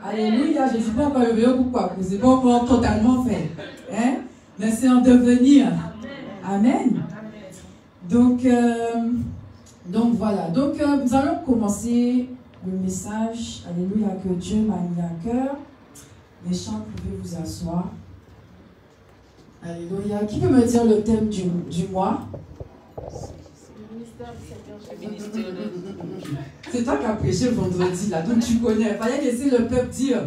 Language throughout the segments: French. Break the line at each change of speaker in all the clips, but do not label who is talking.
Alléluia, je ne suis pas encore levé ou quoi, c'est pas encore totalement fait. Hein? Mais c'est en devenir. Amen. Donc voilà. Donc nous allons commencer le message. Alléluia, que Dieu m'a mis à cœur. Les chants, vous pouvez vous asseoir. Alléluia. Qui peut me dire le thème du mois? C'est toi qui as prêché le vendredi là, donc tu connais. Il fallait laisser le peuple dire.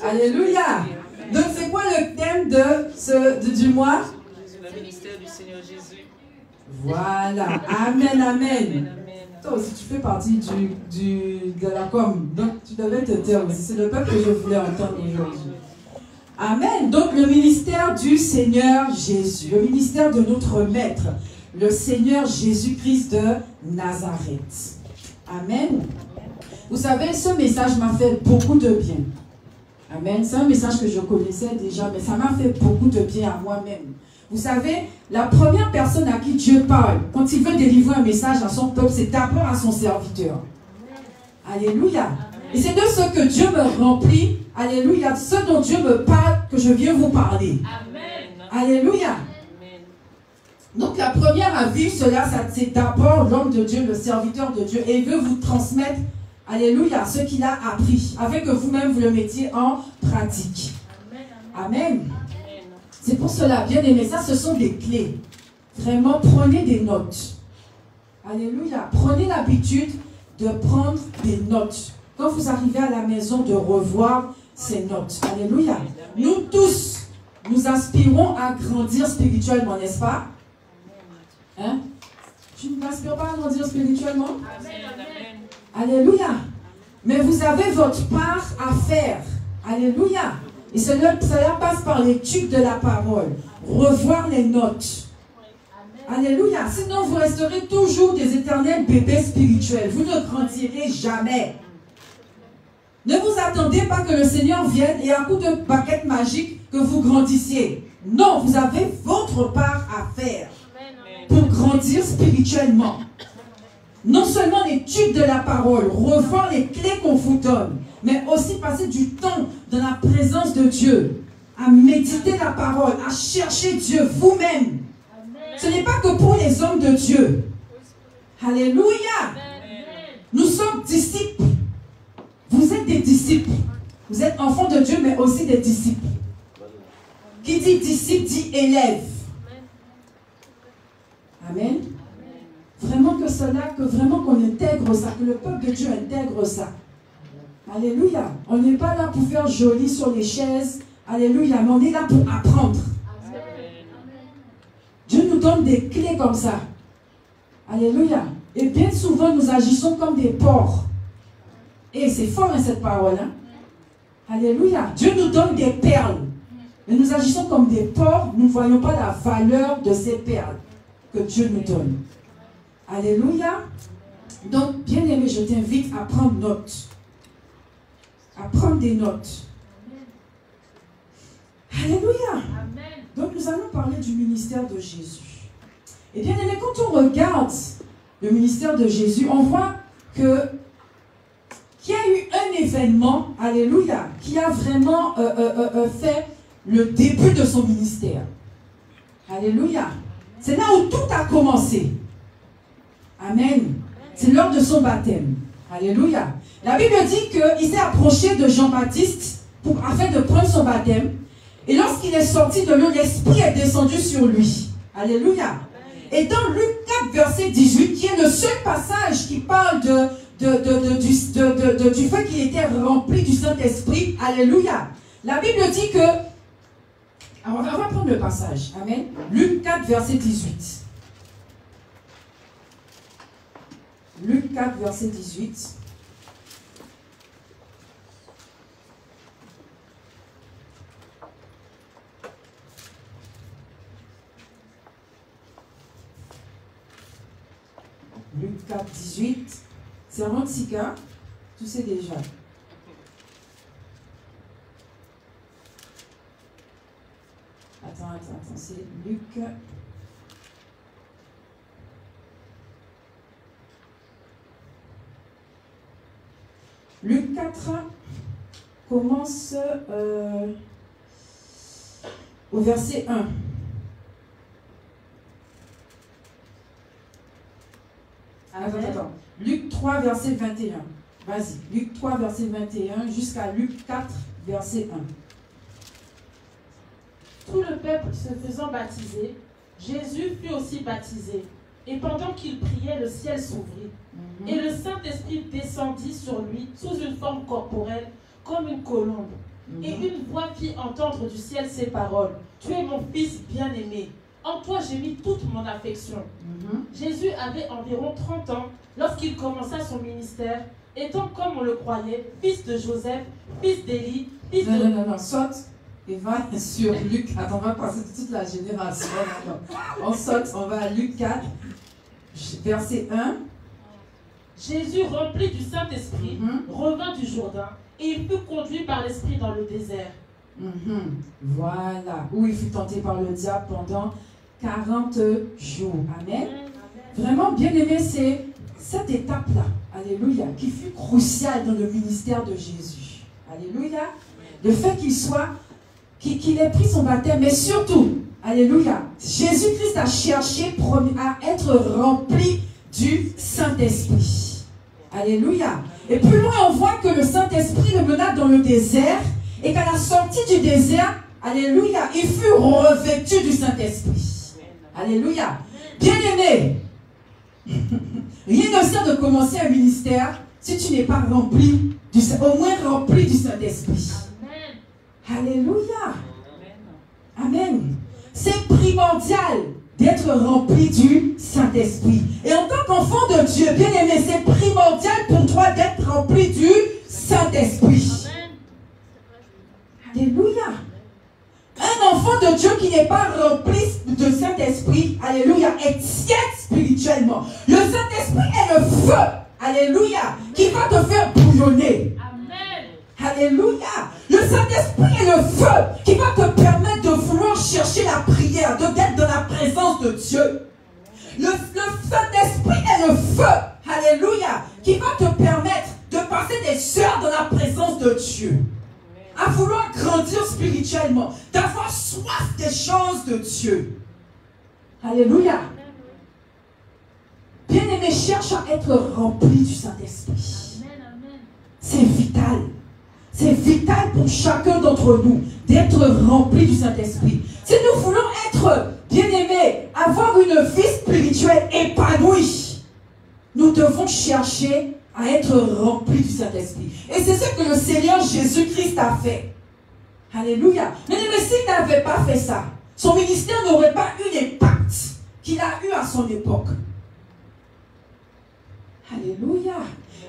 Alléluia. Donc c'est quoi le thème du mois?
Le ministère du Seigneur Jésus.
Voilà. Amen, amen. Toi aussi tu fais partie de la com. Donc tu devais te taire aussi. C'est le peuple que je voulais entendre aujourd'hui. Amen. Donc le ministère du Seigneur Jésus. Le ministère de notre Maître. Le Seigneur Jésus-Christ de Nazareth. Amen. Vous savez, ce message m'a fait beaucoup de bien. Amen. C'est un message que je connaissais déjà, mais ça m'a fait beaucoup de bien à moi-même. Vous savez, la première personne à qui Dieu parle, quand il veut délivrer un message à son peuple, c'est d'abord à son serviteur. Alléluia. Et c'est de ce que Dieu me remplit. Alléluia. Ce dont Dieu me parle, que je viens vous parler.
Amen.
Alléluia. Donc la première à vivre cela, c'est d'abord l'homme de Dieu, le serviteur de Dieu. Et il veut vous transmettre, alléluia, ce qu'il a appris, afin que vous-même vous le mettiez en pratique. Amen. Amen. C'est pour cela, bien aimé, ça ce sont des clés. Vraiment, prenez des notes. Alléluia. Prenez l'habitude de prendre des notes. Quand vous arrivez à la maison, de revoir ces notes. Alléluia. Nous tous, nous aspirons à grandir spirituellement, n'est-ce pas? Hein? Tu ne m'aspires pas à grandir spirituellement? Amen. Alléluia. Mais vous avez votre part à faire. Alléluia. Et cela passe par l'étude de la parole. Revoir les notes. Alléluia. Sinon, vous resterez toujours des éternels bébés spirituels. Vous ne grandirez jamais. Ne vous attendez pas que le Seigneur vienne et à coup de baguette magique que vous grandissiez. Non, vous avez votre part à faire pour grandir spirituellement. Non seulement l'étude de la parole, revoir les clés qu'on vous donne, mais aussi passer du temps dans la présence de Dieu, à méditer la parole, à chercher Dieu vous-même. Ce n'est pas que pour les hommes de Dieu. Alléluia. Nous sommes disciples. Vous êtes des disciples. Vous êtes enfants de Dieu, mais aussi des disciples. Qui dit disciple dit élève. Amen. Vraiment que vraiment qu'on intègre ça, que le peuple de Dieu intègre ça. Alléluia. On n'est pas là pour faire joli sur les chaises. Alléluia. Mais on est là pour apprendre. Amen. Dieu nous donne des clés comme ça. Alléluia. Et bien souvent, nous agissons comme des porcs. Et c'est fort hein, cette parole. Hein? Alléluia. Dieu nous donne des perles. Mais nous agissons comme des porcs. Nous ne voyons pas la valeur de ces perles que Dieu nous donne. Alléluia. Donc, bien aimé, je t'invite à prendre note. À prendre des notes. Alléluia. Amen. Donc, nous allons parler du ministère de Jésus. Et bien aimé, quand on regarde le ministère de Jésus, on voit qu'il y a eu un événement, alléluia, qui a vraiment fait le début de son ministère. Alléluia. C'est là où tout a commencé. Amen. C'est lors de son baptême. Alléluia. La Bible dit qu'il s'est approché de Jean-Baptiste afin de prendre son baptême. Et lorsqu'il est sorti de l'eau, l'Esprit est descendu sur lui. Alléluia. Et dans Luc 4, verset 18, qui est le seul passage qui parle du fait qu'il était rempli du Saint-Esprit. Alléluia. La Bible dit que... Alors, on va prendre le passage. Amen. Luc 4, verset 18. Luc 4, verset 18. Luc 4, 18. C'est un petit cas. Tu sais déjà. Attends, c'est Luc. Luc 4, commence au verset 1. Attends. Luc 3, verset 21. Vas-y. Luc 3, verset 21 jusqu'à Luc 4, verset 1.
Tout le peuple se faisant baptiser, Jésus fut aussi baptisé. Et pendant qu'il priait, le ciel s'ouvrit. Et le Saint-Esprit descendit sur lui sous une forme corporelle, comme une colombe. Et une voix fit entendre du ciel ces paroles. Tu es mon fils bien-aimé. En toi j'ai mis toute mon affection. Jésus avait environ 30 ans lorsqu'il commença son ministère, étant comme on le croyait, fils de Joseph, fils d'Élie, fils de...
Non, saute et va sur Luc. Attends, on va passer toute la génération. On saute, on va à Luc 4, verset 1.
Jésus, rempli du Saint-Esprit, revint du Jourdain et il fut conduit par l'Esprit dans le désert.
Voilà, où il fut tenté par le diable pendant 40 jours. Amen. Vraiment, bien aimé, c'est cette étape-là, alléluia, qui fut cruciale dans le ministère de Jésus. Alléluia. Le fait qu'il ait pris son baptême, mais surtout, alléluia, Jésus-Christ a cherché à être rempli du Saint-Esprit. Alléluia. Et plus loin, on voit que le Saint-Esprit le mena dans le désert et qu'à la sortie du désert, alléluia, il fut revêtu du Saint-Esprit. Alléluia. Bien-aimé, rien ne sert de commencer un ministère si tu n'es pas rempli, au moins rempli du Saint-Esprit. Alléluia. Amen. C'est primordial d'être rempli du Saint-Esprit. Et en tant qu'enfant de Dieu, bien-aimé, c'est primordial pour toi d'être rempli du Saint-Esprit. Alléluia. Un enfant de Dieu qui n'est pas rempli de Saint-Esprit, alléluia, est tiède spirituellement. Le Saint-Esprit est le feu, alléluia, qui va te faire bouillonner. Alléluia. Le Saint-Esprit est le feu qui va te permettre de vouloir chercher la prière, d'être dans la présence de Dieu. Le Saint-Esprit est le feu, alléluia, qui va te permettre de passer des heures dans la présence de Dieu. À vouloir grandir spirituellement, d'avoir soif des choses de Dieu. Alléluia. Bien-aimé, cherche à être rempli du Saint-Esprit. C'est vital. C'est vital pour chacun d'entre nous d'être rempli du Saint-Esprit. Si nous voulons être bien-aimés, avoir une vie spirituelle épanouie, nous devons chercher à être remplis du Saint-Esprit. Et c'est ce que le Seigneur Jésus-Christ a fait. Alléluia. Mais s'il n'avait pas fait ça, son ministère n'aurait pas eu l'impact qu'il a eu à son époque. Alléluia.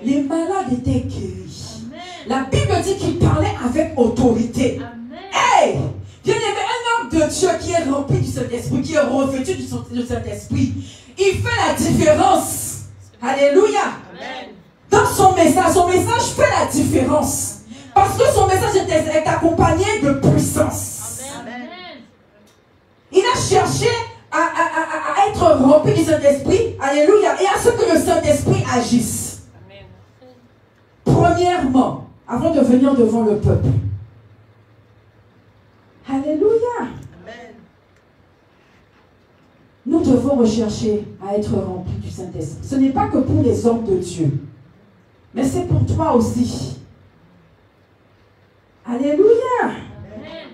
Les malades étaient guéris. La Bible dit qu'il parlait avec autorité. Hey! Bien-aimé, un homme de Dieu qui est rempli du Saint-Esprit, qui est revêtu du Saint-Esprit, il fait la différence. Alléluia. Amen. Dans son message fait la différence. Parce que son message est accompagné de puissance. Amen. Il a cherché à être rempli du Saint-Esprit. Alléluia. Et à ce que le Saint-Esprit agisse. Amen. Premièrement, avant de venir devant le peuple. Alléluia. Amen. Nous devons rechercher à être remplis du Saint-Esprit. Ce n'est pas que pour les hommes de Dieu. Mais c'est pour toi aussi. Alléluia. Amen.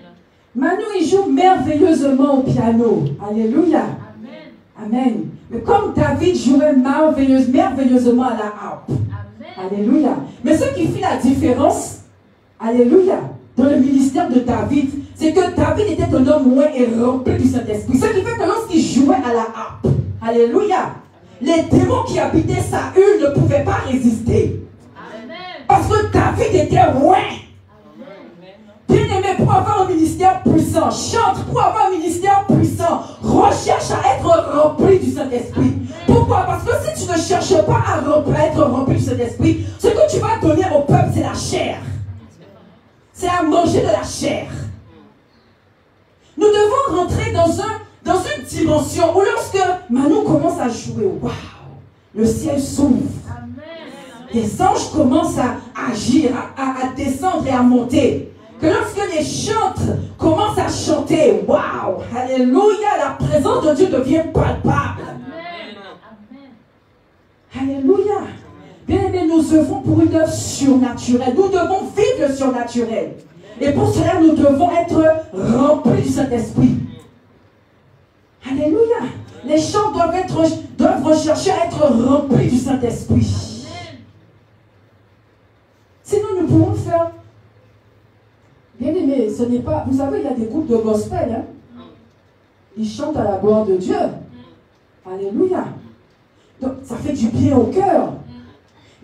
Manu, il joue merveilleusement au piano. Alléluia. Amen. Amen. Mais comme David jouait merveilleusement à la harpe. Amen. Alléluia. Mais ce qui fait la différence, alléluia, dans le ministère de David, c'est que David était un homme loin et rempli du Saint-Esprit. Ce qui fait que lorsqu'il jouait à la harpe, alléluia, les démons qui habitaient sa hule ne pouvaient pas résister. Amen. Parce que David était loin. Bien-aimé, pour avoir un ministère puissant, chante, pour avoir un ministère puissant, recherche à être rempli du Saint-Esprit. Pourquoi? Parce que si tu ne cherches pas à être rempli du Saint-Esprit, ce que tu vas donner au peuple, c'est la chair. C'est à manger de la chair. Nous devons rentrer dans une dimension où lorsque Manon commence à jouer, waouh, le ciel s'ouvre. des anges commencent à agir, à descendre et à monter. Que lorsque les chantres commencent à chanter, waouh, alléluia, la présence de Dieu devient palpable. Alléluia. Bien aimé, nous œuvrons pour une œuvre surnaturelle. Nous devons vivre le surnaturel. Et pour cela, nous devons être remplis du Saint-Esprit. Alléluia. Les chants doivent rechercher à être remplis du Saint-Esprit. Sinon, nous pouvons faire... Bien aimé, ce n'est pas... Vous savez, il y a des groupes de gospel. Hein? Ils chantent à la gloire de Dieu. Alléluia. Donc, ça fait du bien au cœur.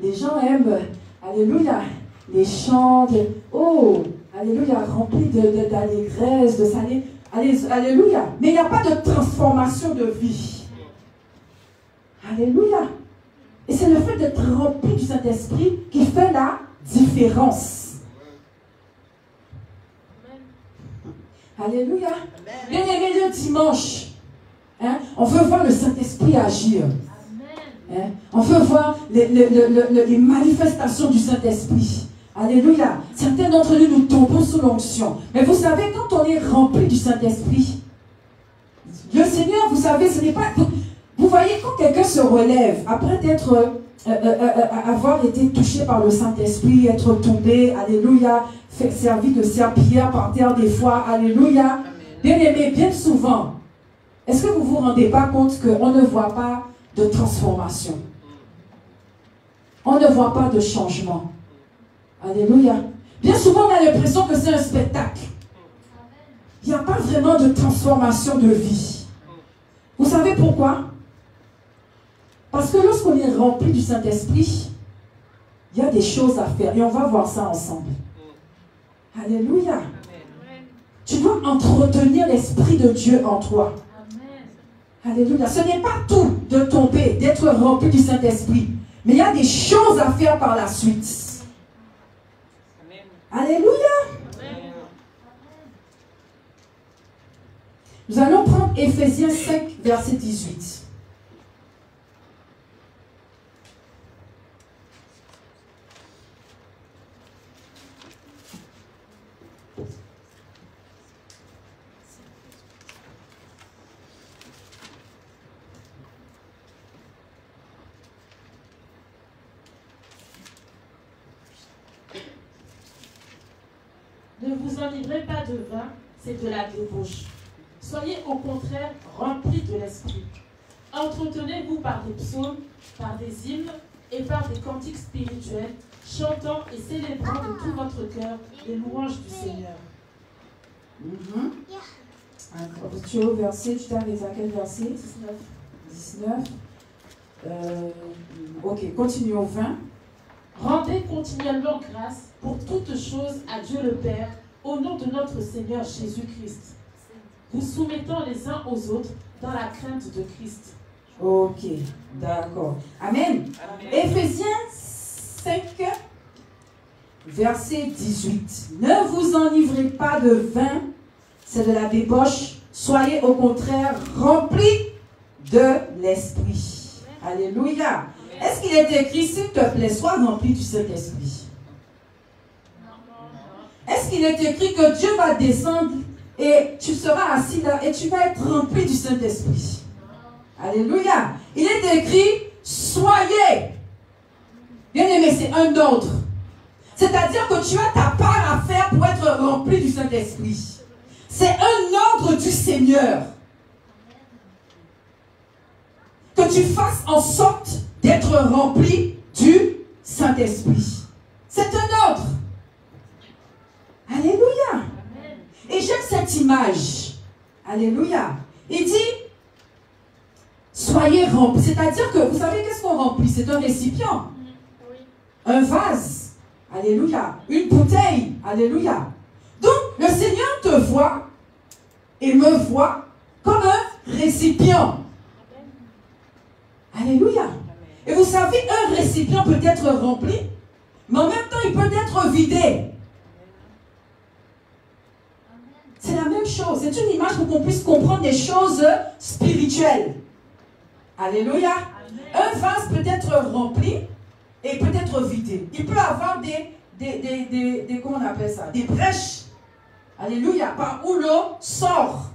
Les gens aiment, alléluia, les chants, oh, alléluia, remplis d'allégresse, de salut, alléluia. Mais il n'y a pas de transformation de vie. Alléluia. Et c'est le fait d'être rempli du Saint-Esprit qui fait la différence. Alléluia. Bien aimé, le dimanche, hein, on veut voir le Saint-Esprit agir. Hein? On veut voir les manifestations du Saint-Esprit. Alléluia. Certains d'entre nous, nous tombons sous l'onction. Mais vous savez, quand on est rempli du Saint-Esprit, le Seigneur, vous savez, ce n'est pas... Vous voyez, quand quelqu'un se relève, après avoir été touché par le Saint-Esprit, être tombé, alléluia, servi de serpillière par terre des fois, alléluia. Bien aimé, bien souvent, est-ce que vous ne vous rendez pas compte qu'on ne voit pas de transformation? On ne voit pas de changement. Alléluia. Bien souvent, on a l'impression que c'est un spectacle. Il n'y a pas vraiment de transformation de vie. Vous savez pourquoi? Parce que lorsqu'on est rempli du Saint-Esprit, il y a des choses à faire. Et on va voir ça ensemble. Alléluia. Tu dois entretenir l'Esprit de Dieu en toi. Alléluia. Ce n'est pas tout de tomber, d'être rempli du Saint-Esprit. Mais il y a des choses à faire par la suite. Alléluia. Nous allons prendre Éphésiens 5, verset 18.
Ne vous enivrez pas de vin, c'est de la débauche. Soyez au contraire remplis de l'esprit. Entretenez-vous par des psaumes, par des hymnes et par des cantiques spirituels, chantant et célébrant de tout votre cœur les louanges du Seigneur.
Tu es au verset, tu t'arrives à quel verset? 19. Ok, continue au 20.
Rendez continuellement grâce pour toutes choses à Dieu le Père, au nom de notre Seigneur Jésus-Christ, vous soumettant les uns aux autres dans la crainte de Christ.
Ok, d'accord. Amen. Éphésiens 5, verset 18. Ne vous enivrez pas de vin, c'est de la débauche. Soyez au contraire remplis de l'Esprit. Alléluia. Est-ce qu'il est écrit, s'il te plaît, sois rempli du Saint-Esprit? Est-ce qu'il est écrit que Dieu va descendre et tu seras assis là et tu vas être rempli du Saint-Esprit? Alléluia. Il est écrit, soyez. Bien aimé, c'est un ordre. C'est-à-dire que tu as ta part à faire pour être rempli du Saint-Esprit. C'est un ordre du Seigneur. Que tu fasses en sorte d'être rempli du Saint-Esprit. C'est un ordre. Alléluia. Et j'aime cette image. Alléluia. Il dit, soyez remplis. C'est-à-dire que, vous savez qu'est-ce qu'on remplit? C'est un récipient. Un vase. Alléluia. Une bouteille. Alléluia. Donc, le Seigneur te voit et me voit comme un récipient. Alléluia. Et vous savez, un récipient peut être rempli, mais en même temps, il peut être vidé. C'est la même chose. C'est une image pour qu'on puisse comprendre des choses spirituelles. Alléluia. Un vase peut être rempli, et peut être vidé. Il peut avoir comment on appelle ça? Des brèches. Alléluia. Par où l'eau sort.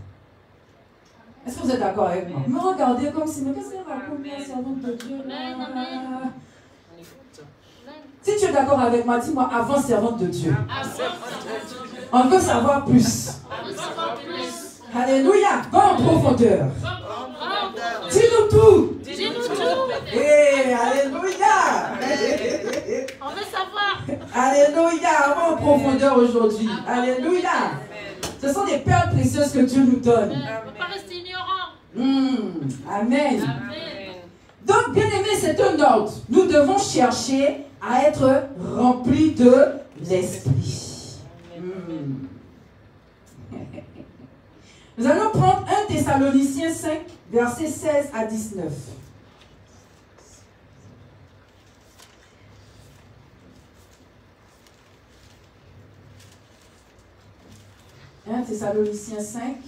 Est-ce que vous êtes d'accord avec moi? Me regardez comme si, mais qu'est-ce qu'elle raconte, bien, servante de Dieu? Si tu es d'accord avec moi, dis-moi, avant servante de Dieu. On veut savoir plus. Alléluia. Va en profondeur. Dis-nous tout. Hey, alléluia.
On veut savoir.
Alléluia. Va en profondeur aujourd'hui. Alléluia. Ce sont des perles précieuses que Dieu nous donne.
On ne peut pas rester ignorant.
Amen. Donc, bien aimé, c'est un ordre. Nous devons chercher à être remplis de l'Esprit. Nous allons prendre 1 Thessaloniciens 5, versets 16 à 19. « 1 Thessaloniciens 5, «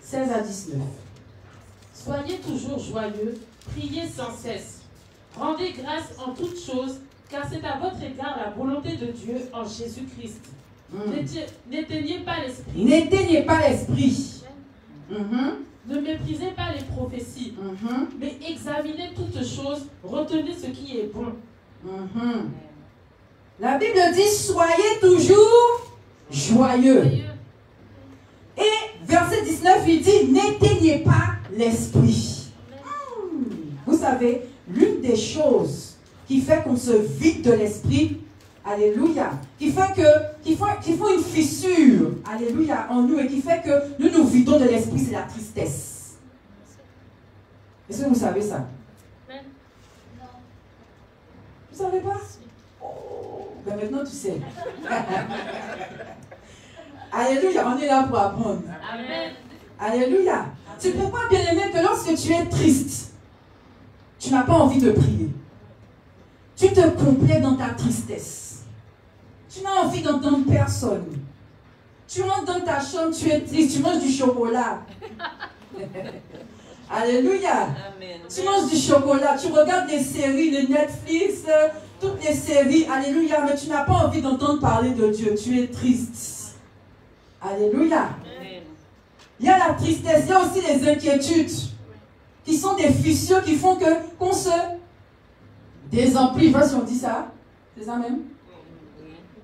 16 à 19.
Soyez toujours joyeux, priez sans cesse. Rendez grâce en toutes choses, car c'est à votre égard la volonté de Dieu en Jésus-Christ. N'éteignez pas l'esprit.
N'éteignez pas l'esprit.
Ne méprisez pas les prophéties, mais examinez toutes choses, retenez ce qui est bon.
La Bible dit, soyez toujours joyeux. Et verset 19, il dit, n'éteignez pas l'esprit. Vous savez, l'une des choses qui fait qu'on se vide de l'esprit, alléluia, qui faut une fissure, alléluia, en nous et qui fait que nous nous vidons de l'esprit, c'est la tristesse. Est-ce que vous savez ça?
Non.
Vous savez pas? Oh, ben maintenant tu sais. Alléluia, on est là pour apprendre.
Amen.
Alléluia. Tu ne peux pas, bien aimer, que lorsque tu es triste, tu n'as pas envie de prier. Tu te complais dans ta tristesse. Tu n'as envie d'entendre personne. Tu rentres dans ta chambre, tu es triste, tu manges du chocolat. Alléluia.
Amen.
Tu manges du chocolat, tu regardes des séries de Netflix, toutes les séries, alléluia, mais tu n'as pas envie d'entendre parler de Dieu. Tu es triste. Alléluia.
Amen.
Il y a la tristesse, il y a aussi les inquiétudes, qui sont des fissures qui font qu'on se désemplit. Je sais pas si on dit ça. C'est ça même?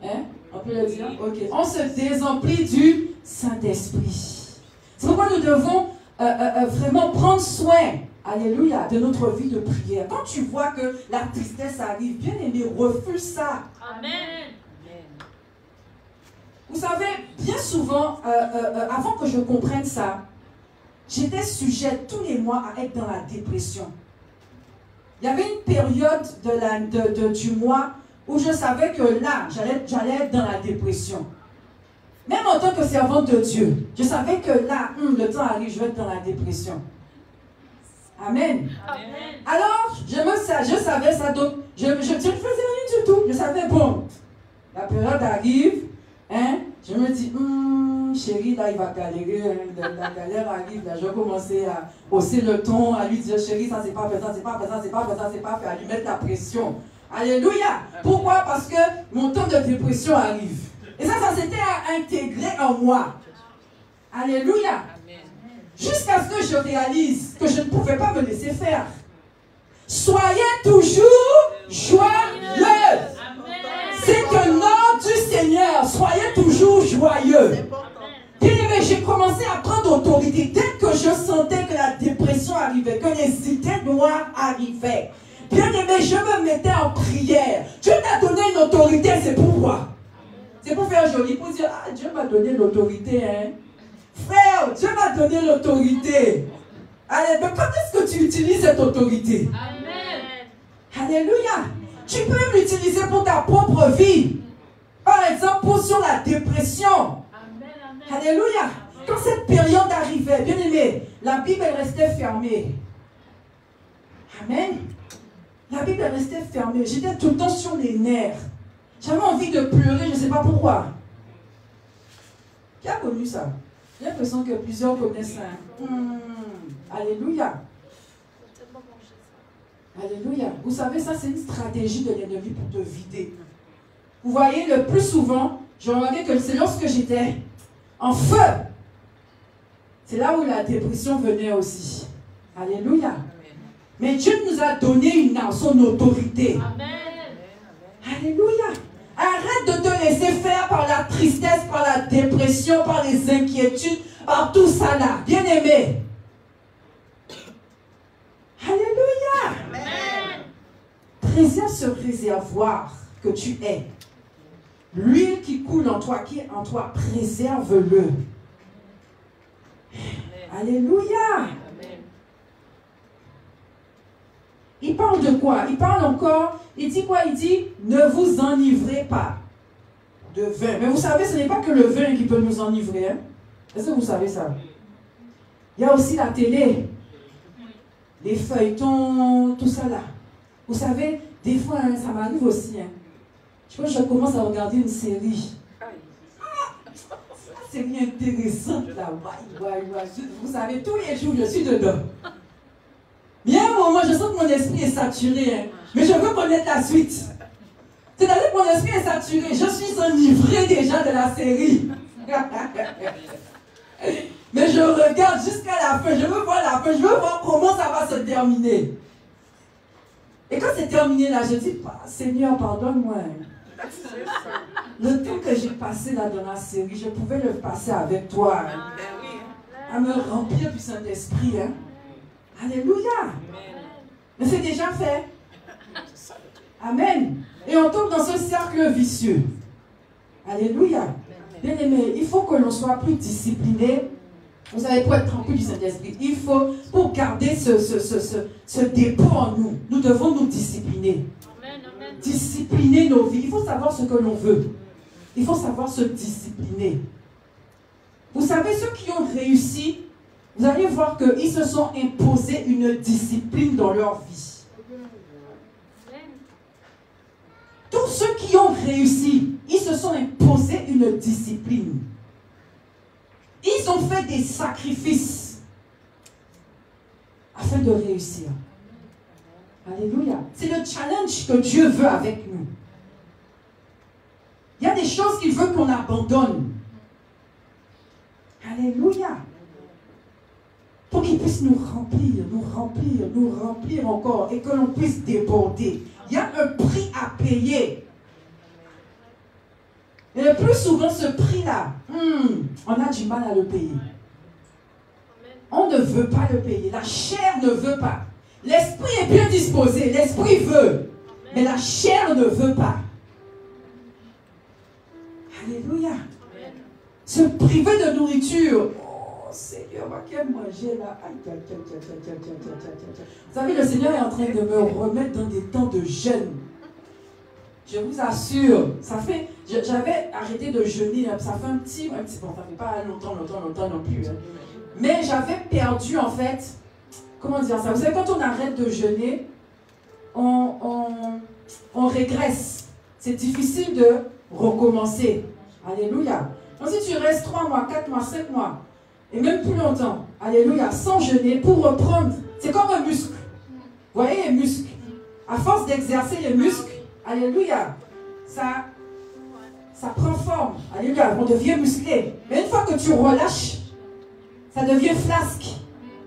Hein? On peut le dire? Ok. On se désemplit du Saint-Esprit. C'est pourquoi nous devons vraiment prendre soin, alléluia, de notre vie de prière. Quand tu vois que la tristesse arrive, bien aimé, refuse ça.
Amen.
Vous savez, bien souvent, avant que je comprenne ça, j'étais sujette tous les mois à être dans la dépression. Il y avait une période du mois où je savais que là, j'allais être dans la dépression. Même en tant que servante de Dieu, je savais que là, le temps arrive, je vais être dans la dépression. Amen.
Amen.
Alors, je savais ça, donc je ne faisais rien du tout. Je savais, bon, la période arrive, hein, je me dis, chérie, là, il va galérer, hein, la galère arrive, là, je vais commencer à hausser le ton, à lui dire, chérie, ça, c'est pas fait, ça, c'est pas fait, ça, c'est pas fait, ça, c'est pas fait, à lui mettre la pression. Alléluia. Pourquoi? Parce que mon temps de dépression arrive. Et ça s'était intégré en moi. Alléluia. Jusqu'à ce que je réalise que je ne pouvais pas me laisser faire. Soyez toujours joyeux. C'est un ordre du Seigneur. Soyez toujours joyeux. Bien aimé, j'ai commencé à prendre autorité. Dès que je sentais que la dépression arrivait, que les idées noires arrivaient, bien aimé, je me mettais en prière. Dieu t'a donné une autorité, c'est pour quoi? C'est pour faire joli, pour dire, ah, Dieu m'a donné l'autorité, hein. Frère, Dieu m'a donné l'autorité. Allez, mais quand est-ce que tu utilises cette autorité?
Amen.
Alléluia. Tu peux l'utiliser pour ta propre vie. Par exemple, sur la dépression.
Amen. Amen.
Alléluia. Quand cette période arrivait, bien aimé, la Bible elle restait fermée. Amen. La Bible elle restait fermée. J'étais tout le temps sur les nerfs. J'avais envie de pleurer, je ne sais pas pourquoi. Qui a connu ça? J'ai l'impression que plusieurs connaissent ça. Alléluia. Alléluia. Vous savez, ça c'est une stratégie de l'ennemi pour te vider. Vous voyez, le plus souvent, je remarquais que c'est lorsque j'étais en feu. C'est là où la dépression venait aussi. Alléluia. Amen. Mais Dieu nous a donné son autorité.
Amen.
Alléluia. Arrête de te laisser faire par la tristesse, par la dépression, par les inquiétudes, par tout ça là. Bien-aimé. Alléluia.
Amen.
Préserve ce réservoir que tu es. L'huile qui coule en toi, qui est en toi, préserve-le. Alléluia.
Amen.
Il parle de quoi? Il parle encore, il dit quoi? Il dit, ne vous enivrez pas de vin. Mais vous savez, ce n'est pas que le vin qui peut nous enivrer. Hein? Est-ce que vous savez ça? Il y a aussi la télé, les feuilletons, tout ça là. Vous savez, des fois, hein, ça m'arrive aussi. Hein. Je commence à regarder une série. Série intéressante là. Vous savez, tous les jours, je suis dedans. Il y a un moment, je sens que mon esprit est saturé. Hein, mais je veux connaître la suite. C'est-à-dire que mon esprit est saturé. Je suis enivré déjà de la série. Mais je regarde jusqu'à la fin. Je veux voir la fin. Je veux voir comment ça va se terminer. Et quand c'est terminé là, je dis, Seigneur, pardonne-moi. Le temps que j'ai passé là dans la série, je pouvais le passer avec toi. Hein, à me remplir du Saint-Esprit. Hein. Alléluia. Mais c'est déjà fait. Amen. Et on tombe dans ce cercle vicieux. Alléluia. Bien aimé, il faut que l'on soit plus discipliné. Vous savez, pour être rempli du Saint-Esprit, il faut, pour garder ce dépôt en nous, nous devons nous discipliner. Discipliner nos vies. Il faut savoir ce que l'on veut. Il faut savoir se discipliner. Vous savez, ceux qui ont réussi, vous allez voir qu'ils se sont imposés une discipline dans leur vie. Tous ceux qui ont réussi, ils se sont imposés une discipline. Ils ont fait des sacrifices afin de réussir. Alléluia. C'est le challenge que Dieu veut avec nous. Il y a des choses qu'il veut qu'on abandonne. Alléluia. Pour qu'il puisse nous remplir, nous remplir, nous remplir encore et que l'on puisse déborder. Il y a un prix à payer. Et le plus souvent, ce prix-là, on a du mal à le payer. On ne veut pas le payer. La chair ne veut pas. L'esprit est bien disposé. L'esprit veut. Mais la chair ne veut pas. Alléluia. Se priver de nourriture. Oh Seigneur, qu'est-ce que manger là? Vous savez, le Seigneur est en train de me remettre dans des temps de jeûne. Je vous assure, ça fait, j'avais arrêté de jeûner, ça fait un petit bon, ça fait pas longtemps non plus. Hein. Mais j'avais perdu en fait, comment dire ça? Vous savez, quand on arrête de jeûner, on régresse. C'est difficile de recommencer. Alléluia. Donc si tu restes 3 mois, 4 mois, 5 mois, et même plus longtemps, alléluia, sans jeûner, pour reprendre, c'est comme un muscle. Vous voyez les muscles? À force d'exercer les muscles, alléluia, ça prend forme. Alléluia, on devient musclé. Mais une fois que tu relâches, ça devient flasque.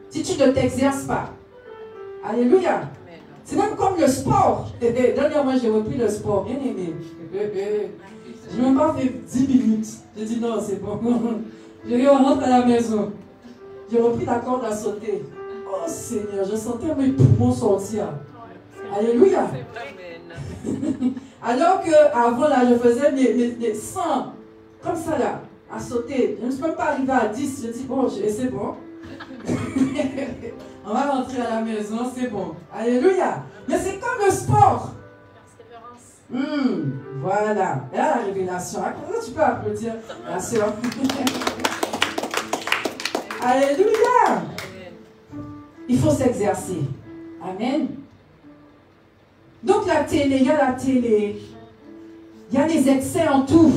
Si tu ne t'exerces pas. Alléluia. C'est même comme le sport. Dernièrement, j'ai repris le sport. Bien aimé. Je n'ai même pas fait 10 minutes. J'ai dit non, c'est bon. J'ai dit on rentre à la maison. J'ai repris la corde à sauter. Oh Seigneur, je sentais mes poumons sortir. Alléluia. Alors qu'avant là, je faisais mes 100 comme ça là, à sauter. Je ne suis même pas arrivée à 10. Je dis bon, c'est bon. On va rentrer à la maison, c'est bon. Alléluia. Mais c'est comme le sport. Voilà. Et là, la révélation. Après ça, tu peux applaudir la soeur. Alléluia. Il faut s'exercer. Amen. Donc la télé, il y a la télé. Il y a des excès en tout.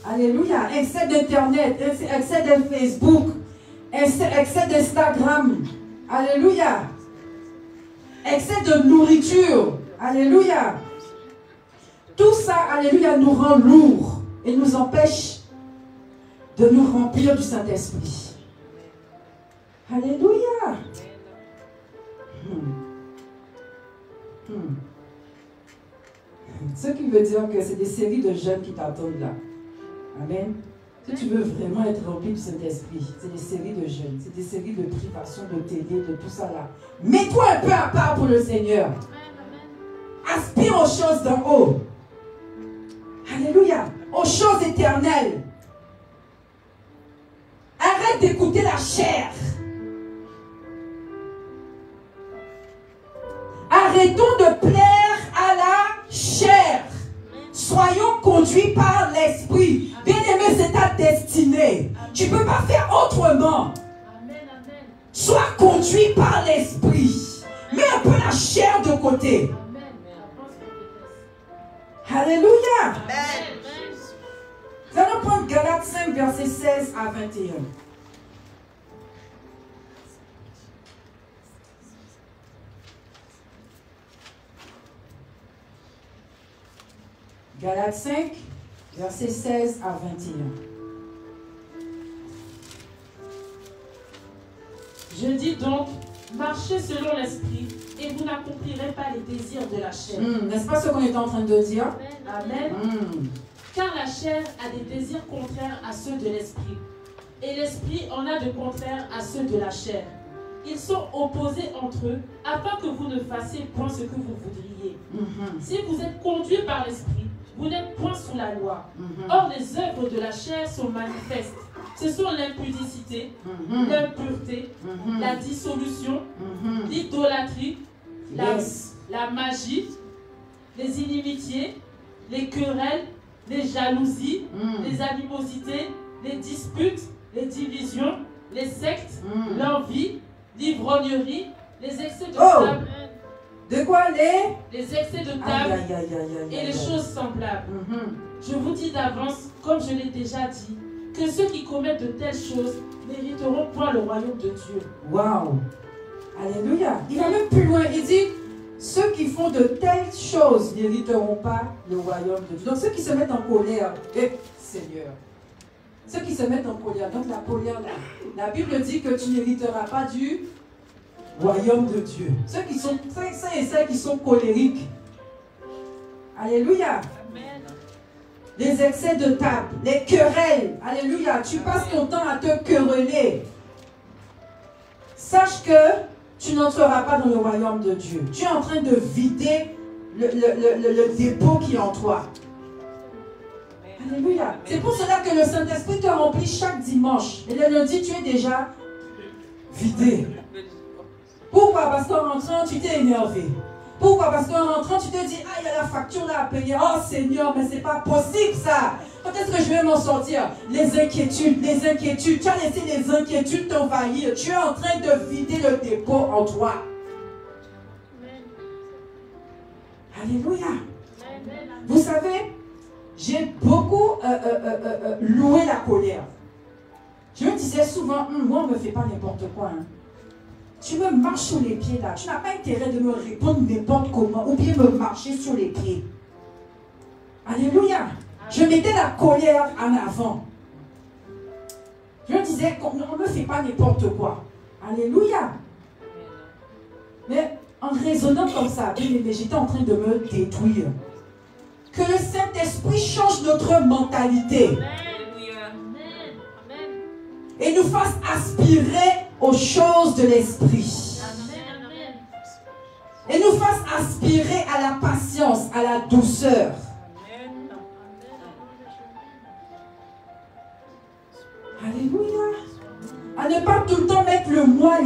Alléluia. Excès d'Internet, excès de Facebook, excès d'Instagram. Alléluia. Excès de nourriture. Alléluia. Tout ça, alléluia, nous rend lourds et nous empêche de nous remplir du Saint-Esprit. Alléluia. Ce qui veut dire que c'est des séries de jeunes qui t'attendent là. Amen. Si tu veux vraiment être rempli du Saint-Esprit, c'est des séries de jeûnes, c'est des séries de privations, de télé, de tout ça là. Mets-toi un peu à part pour le Seigneur. Aspire aux choses d'en haut. Alléluia. Aux choses éternelles. Arrête d'écouter la chair. Arrêtons de plaire à la chair. Soyons conduits par l'Esprit. Bien-aimé, c'est ta destinée. Tu ne peux pas faire autrement. Sois conduit par l'Esprit. Mets un peu la chair de côté. Alléluia.
Amen.
Nous allons prendre Galates 5, versets 16 à 21. Galates 5, versets 16 à 21.
Je dis donc, marchez selon l'Esprit et vous n'accomplirez pas les désirs de la chair.
N'est-ce pas ce qu'on est en train de dire?
Amen. Car la chair a des désirs contraires à ceux de l'Esprit. Et l'Esprit en a de contraires à ceux de la chair. Ils sont opposés entre eux afin que vous ne fassiez point ce que vous voudriez. Si vous êtes conduits par l'Esprit, vous n'êtes point sous la loi. Or, les œuvres de la chair sont manifestes. Ce sont l'impudicité, l'impureté, la dissolution, l'idolâtrie, la magie, les inimitiés, les querelles, les jalousies, les animosités, les disputes, les divisions, les sectes, l'envie, l'ivrognerie, les excès de table.
De quoi les
excès de table et les choses semblables. Je vous dis d'avance, comme je l'ai déjà dit, que ceux qui commettent de telles choses n'hériteront point le royaume de Dieu.
Waouh! Alléluia! Il va même plus loin. Il dit, ceux qui font de telles choses n'hériteront pas le royaume de Dieu. Donc ceux qui se mettent en colère, Seigneur. Ceux qui se mettent en colère, donc la colère là. La Bible dit que tu n'hériteras pas du royaume de Dieu. Ceux qui sont saints et celles qui sont colériques. Alléluia.
Amen.
Les excès de table, les querelles. Alléluia. Tu passes ton temps à te quereller. Sache que tu n'entreras pas dans le royaume de Dieu. Tu es en train de vider le dépôt qui est en toi. Alléluia. C'est pour cela que le Saint-Esprit te remplit chaque dimanche. Et le lundi, tu es déjà vidé. Pourquoi? Parce qu'en rentrant, tu t'es énervé. Pourquoi? Parce qu'en rentrant, tu te dis, ah, il y a la facture là à payer. Oh Seigneur, mais c'est pas possible ça. Quand est-ce que je vais m'en sortir? Les inquiétudes. Tu as laissé les inquiétudes t'envahir. Tu es en train de vider le dépôt en toi. Alléluia. Vous savez, j'ai beaucoup loué la colère. Je me disais souvent, moi, on ne me fait pas n'importe quoi. Hein. Tu me marches sur les pieds là. Tu n'as pas intérêt de me répondre n'importe comment ou bien me marcher sur les pieds. Alléluia. Je mettais la colère en avant. Je me disais, on ne me fait pas n'importe quoi. Alléluia. Mais en raisonnant comme ça, j'étais en train de me détruire. Que le Saint-Esprit change notre mentalité. Et nous fasse aspirer aux choses de l'Esprit. Et nous fasse aspirer à la patience, à la douceur. Alléluia. À ne pas tout le temps mettre le moi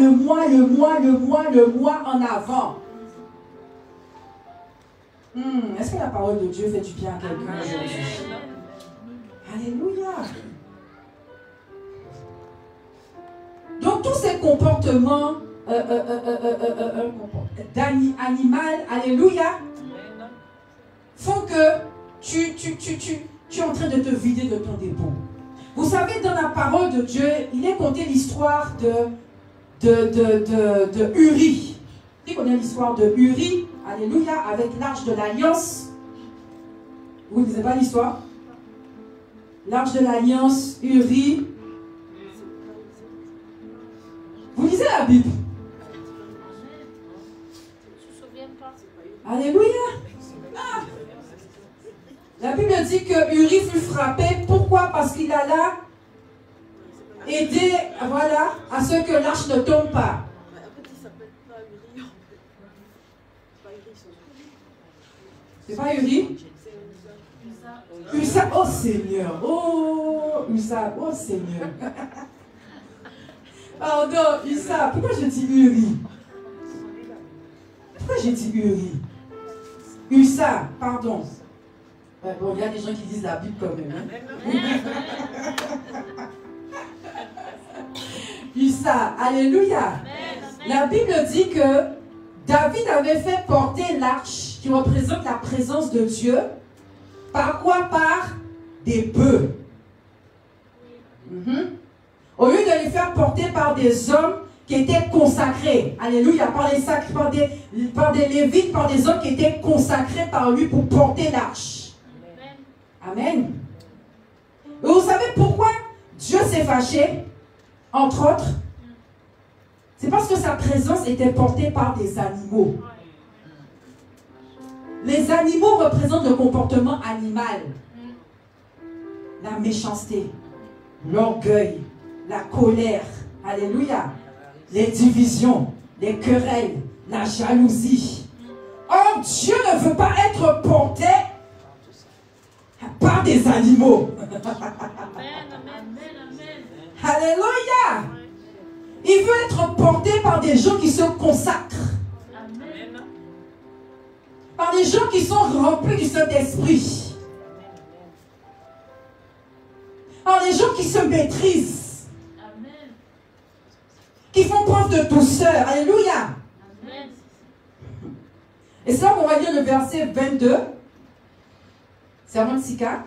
en avant. Est-ce que la parole de Dieu fait du bien à quelqu'un aujourd'hui? Alléluia. Donc tous ces comportements d'animal, alléluia, font que tu tu es en train de te vider de ton dépôt. Vous savez, dans la parole de Dieu, il est conté l'histoire de Uri. Qui connaît l'histoire de Uri? Alléluia, avec l'arche de l'Alliance. Vous ne lisez pas l'histoire? L'arche de l'Alliance, Uri. Vous lisez la Bible? Alléluia. Ah. La Bible dit que Uri fut frappé. Pourquoi? Parce qu'il alla aider, voilà, à ce que l'arche ne tombe pas. C'est pas Uri? Usa, oh Seigneur. Oh, Usa, oh Seigneur. Pardon, Usa, pourquoi je dis Uri? Pourquoi j'ai dit Uri? Usa, pardon. Bon, il y a des gens qui disent la Bible quand même. Hein? Usa, alléluia. La Bible dit que David avait fait porter l'arche qui représente la présence de Dieu. Par quoi? Par des bœufs. Au lieu de les faire porter par des hommes qui étaient consacrés, alléluia, par des lévites, par des hommes qui étaient consacrés par lui pour porter l'arche. Amen. Et vous savez pourquoi Dieu s'est fâché? Entre autres, c'est parce que sa présence était portée par des animaux. Les animaux représentent le comportement animal. La méchanceté, l'orgueil, la colère, alléluia, les divisions, les querelles, la jalousie. Or, Dieu ne veut pas être porté par des animaux. Alléluia. Il veut être porté par des gens qui se consacrent. Par des gens qui sont remplis du Saint-Esprit. Par des gens qui se maîtrisent. Qui font preuve de douceur. Alléluia. Et ça, on va lire le verset 22. Sermon de Sika.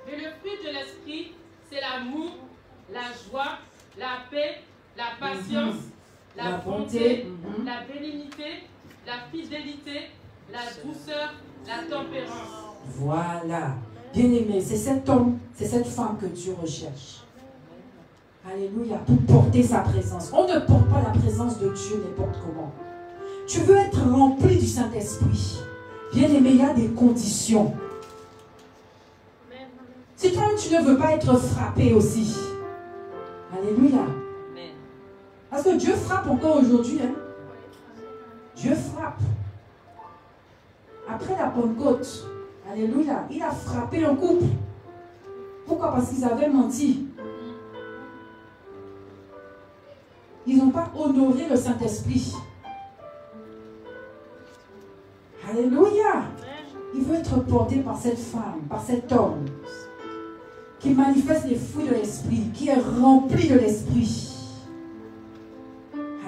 Et le fruit de l'esprit, c'est l'amour, la joie, la paix, la patience, la bonté, la bénignité, la fidélité, la douceur, la tempérance.
Voilà. Bien-aimé, c'est cet homme, c'est cette femme que Dieu recherche. Alléluia. Pour porter sa présence. On ne porte pas la présence de Dieu n'importe comment. Tu veux être rempli du Saint-Esprit. Bien-aimé, il y a des conditions. Si toi tu ne veux pas être frappé aussi. Alléluia. Parce que Dieu frappe encore aujourd'hui. Hein? Dieu frappe. Après la Pentecôte, alléluia, il a frappé un couple. Pourquoi? Parce qu'ils avaient menti. Ils n'ont pas honoré le Saint-Esprit. Alléluia. Il veut être porté par cette femme, par cet homme, qui manifeste les fruits de l'Esprit, qui est rempli de l'Esprit.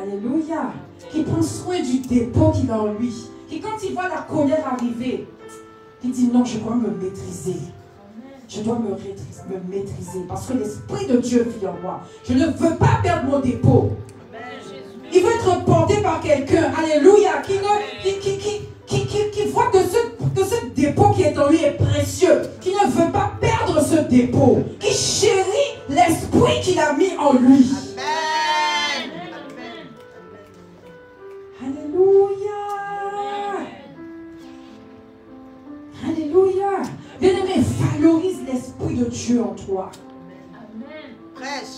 Alléluia. Qui prend soin du dépôt qu'il a en lui. Qui, quand il voit la colère arriver, il dit non, je dois me maîtriser. Je dois me maîtriser parce que l'Esprit de Dieu vit en moi. Je ne veux pas perdre mon dépôt. Il veut être porté par quelqu'un, alléluia, qui voit que ce dépôt qui est en lui est précieux, qui ne veut pas perdre ce dépôt, qui chérit l'Esprit qu'il a mis en lui. Alléluia. Alléluia. Bien-aimé, valorise l'Esprit de Dieu en toi.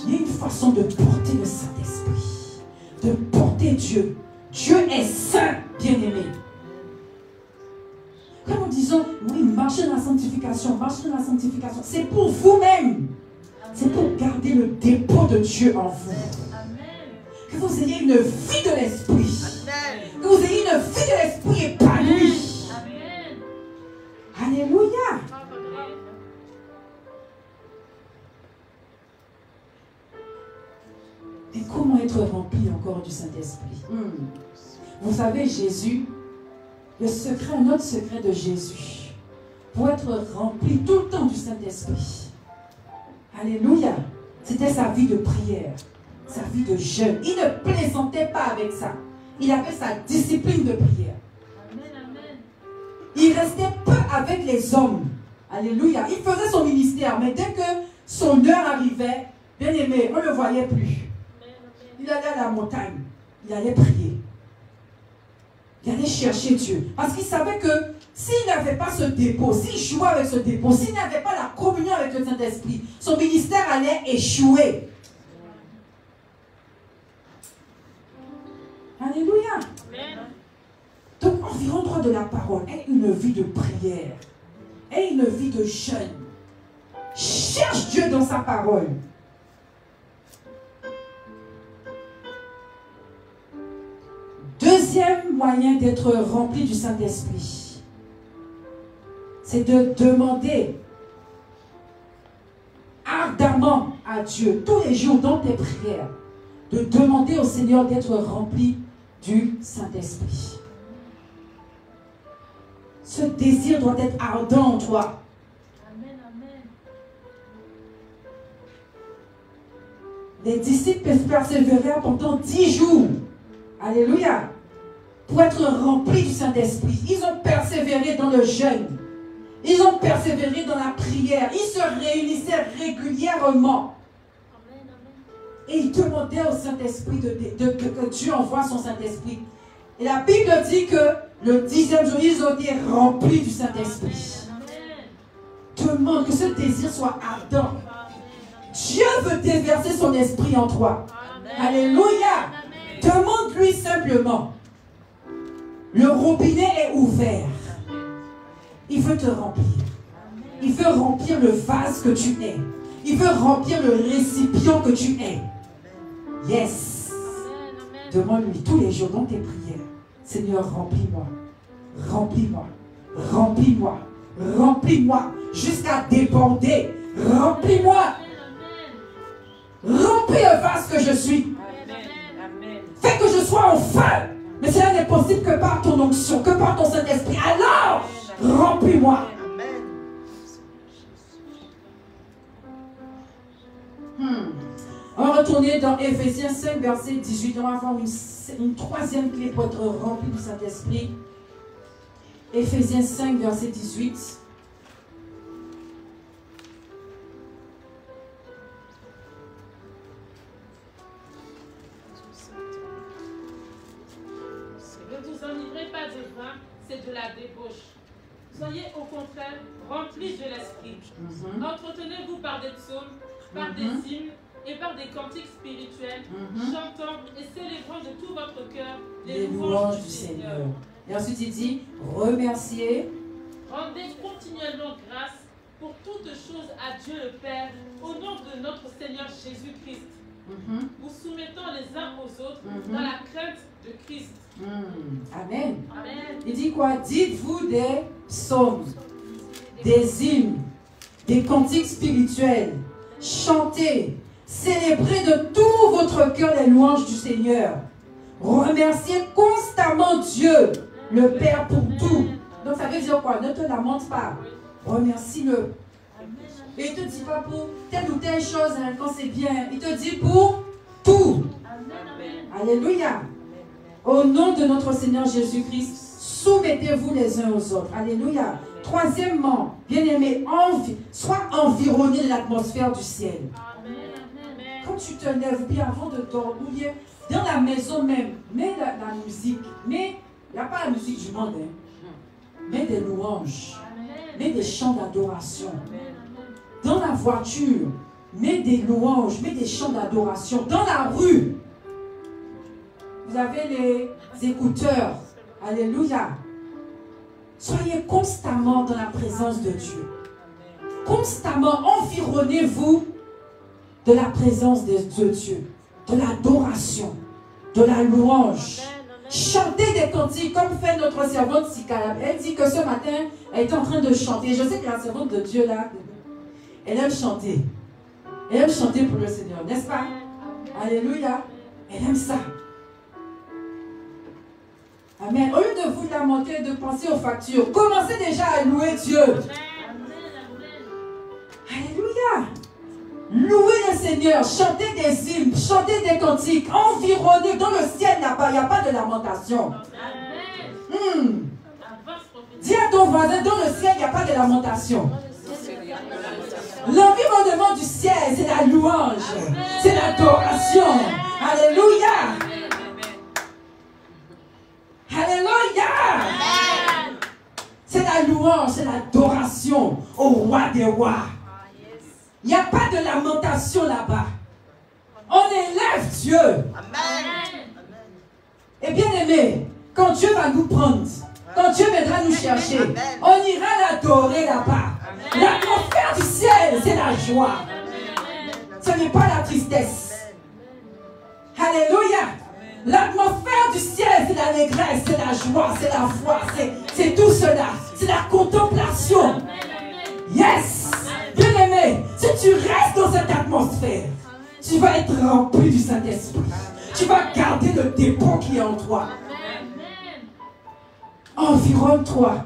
Il y a une façon de porter le Saint-Esprit, de porter Dieu. Dieu est saint, bien-aimé. Quand nous disons, oui, marchez dans la sanctification, c'est pour vous-même. C'est pour garder le dépôt de Dieu en vous. Que vous ayez une vie de l'Esprit. Que vous ayez une vie de l'Esprit épanouie. Alléluia. Et comment être rempli encore du Saint-Esprit? Vous savez, Jésus, un autre secret de Jésus. pour être rempli tout le temps du Saint-Esprit. Alléluia. C'était sa vie de prière, sa vie de jeûne. Il ne plaisantait pas avec ça. Il avait sa discipline de prière.
Amen, amen.
Il restait peu avec les hommes. Alléluia. Il faisait son ministère, mais dès que son heure arrivait, bien aimé, on ne le voyait plus. Il allait à la montagne. Il allait prier. Il allait chercher Dieu. Parce qu'il savait que s'il n'avait pas ce dépôt, s'il jouait avec ce dépôt, s'il n'avait pas la communion avec le Saint-Esprit, son ministère allait échouer. Alléluia.
Amen.
Donc, environ droit de la parole, aie une vie de prière, aie une vie de jeûne. Cherche Dieu dans sa parole. Deuxième moyen d'être rempli du Saint-Esprit, c'est de demander ardemment à Dieu, tous les jours dans tes prières, de demander au Seigneur d'être rempli du Saint-Esprit. Ce désir doit être ardent en toi.
Amen, amen.
Les disciples peuvent persévérer pendant 10 jours. Alléluia. Pour être remplis du Saint-Esprit. Ils ont persévéré dans le jeûne. Ils ont persévéré dans la prière. Ils se réunissaient régulièrement.
Amen, amen.
Et ils demandaient au Saint-Esprit que Dieu envoie son Saint-Esprit. Et la Bible dit que le 10e jour, ils ont été remplis du Saint-Esprit.
Amen.
Demande que ce désir soit ardent.
Amen.
Dieu veut déverser son esprit en toi.
Amen.
Alléluia.
Amen.
Demande-lui simplement. Le robinet est ouvert. Il veut te remplir. Il veut remplir le vase que tu es. Il veut remplir le récipient que tu es. Yes.
Amen, amen.
Demande-lui tous les jours dans tes prières. Seigneur, remplis-moi. Remplis-moi. Remplis-moi. Remplis-moi. Jusqu'à déborder. Remplis-moi.
Amen,
Remplis le vase que je suis.
Amen.
Fais que je sois en feu. Mais cela n'est possible que par ton onction, que par ton Saint-Esprit. Alors, remplis-moi. On va retourner dans Éphésiens 5, verset 18. On va avoir une troisième clé pour être rempli du Saint-Esprit. Éphésiens 5, verset 18.
Ne vous enivrez pas de vin, c'est de la débauche. Soyez au contraire remplis de l'esprit. Entretenez-vous par des psaumes, par des hymnes et par des cantiques spirituels, chantant et célébrant de tout votre cœur les louanges du Seigneur.
Et ensuite il dit, remerciez.
Rendez continuellement grâce pour toutes choses à Dieu le Père, au nom de notre Seigneur Jésus-Christ, vous soumettant les uns aux autres dans la crainte de Christ.
Amen.
Amen.
Il dit quoi? Dites-vous des psaumes, des hymnes, des cantiques spirituels. Chantez, célébrez de tout votre cœur les louanges du Seigneur. Remerciez constamment Dieu, le Père, pour tout. Donc ça veut dire quoi? Ne te lamente pas. Remercie-le. Et il ne te dit pas pour telle ou telle chose hein, quand c'est bien. Il te dit pour tout. Alléluia. Au nom de notre Seigneur Jésus-Christ, soumettez-vous les uns aux autres. Alléluia. Troisièmement, bien-aimé, sois environné de l'atmosphère du ciel. Quand tu te lèves bien avant de dormir, dans la maison même, mets la musique. Mais il n'y a pas la musique du monde. Hein. Mets des louanges. Mets des chants d'adoration. Dans la voiture, mets des louanges, mets des chants d'adoration. Dans la rue, vous avez les écouteurs. Alléluia. Soyez constamment dans la présence de Dieu. Constamment, environnez-vous de la présence de Dieu, de l'adoration, de la louange. Chantez des cantiques comme fait notre servante Sikala. Elle dit que ce matin, elle est en train de chanter. Je sais que la servante de Dieu là, elle aime chanter. Elle aime chanter pour le Seigneur, n'est-ce pas? Alléluia. Elle aime ça. Amen. Au lieu de vous lamenter, de penser aux factures, commencez déjà à louer Dieu. Alléluia. Louez le Seigneur, chantez des hymnes, chantez des cantiques, environnez dans le ciel là-bas, il n'y a pas de lamentation. Dis à ton voisin, dans le ciel, il n'y a pas de lamentation. L'environnement du ciel, c'est la louange, c'est l'adoration. Alléluia. Alléluia. C'est la louange, c'est l'adoration au roi des rois. Il n'y a pas de lamentation là-bas. On élève Dieu. Et bien aimé, quand Dieu va nous prendre, quand Dieu viendra nous chercher, on ira l'adorer là-bas. L'atmosphère du ciel, c'est la joie. Ce n'est pas la tristesse. Alléluia. L'atmosphère du ciel, c'est l'allégresse, c'est la joie, c'est la foi, c'est tout cela. C'est la contemplation. Yes. Bien aimé, si tu restes dans cette atmosphère, tu vas être rempli du Saint-Esprit. Tu vas garder le dépôt qui est en toi. Environne-toi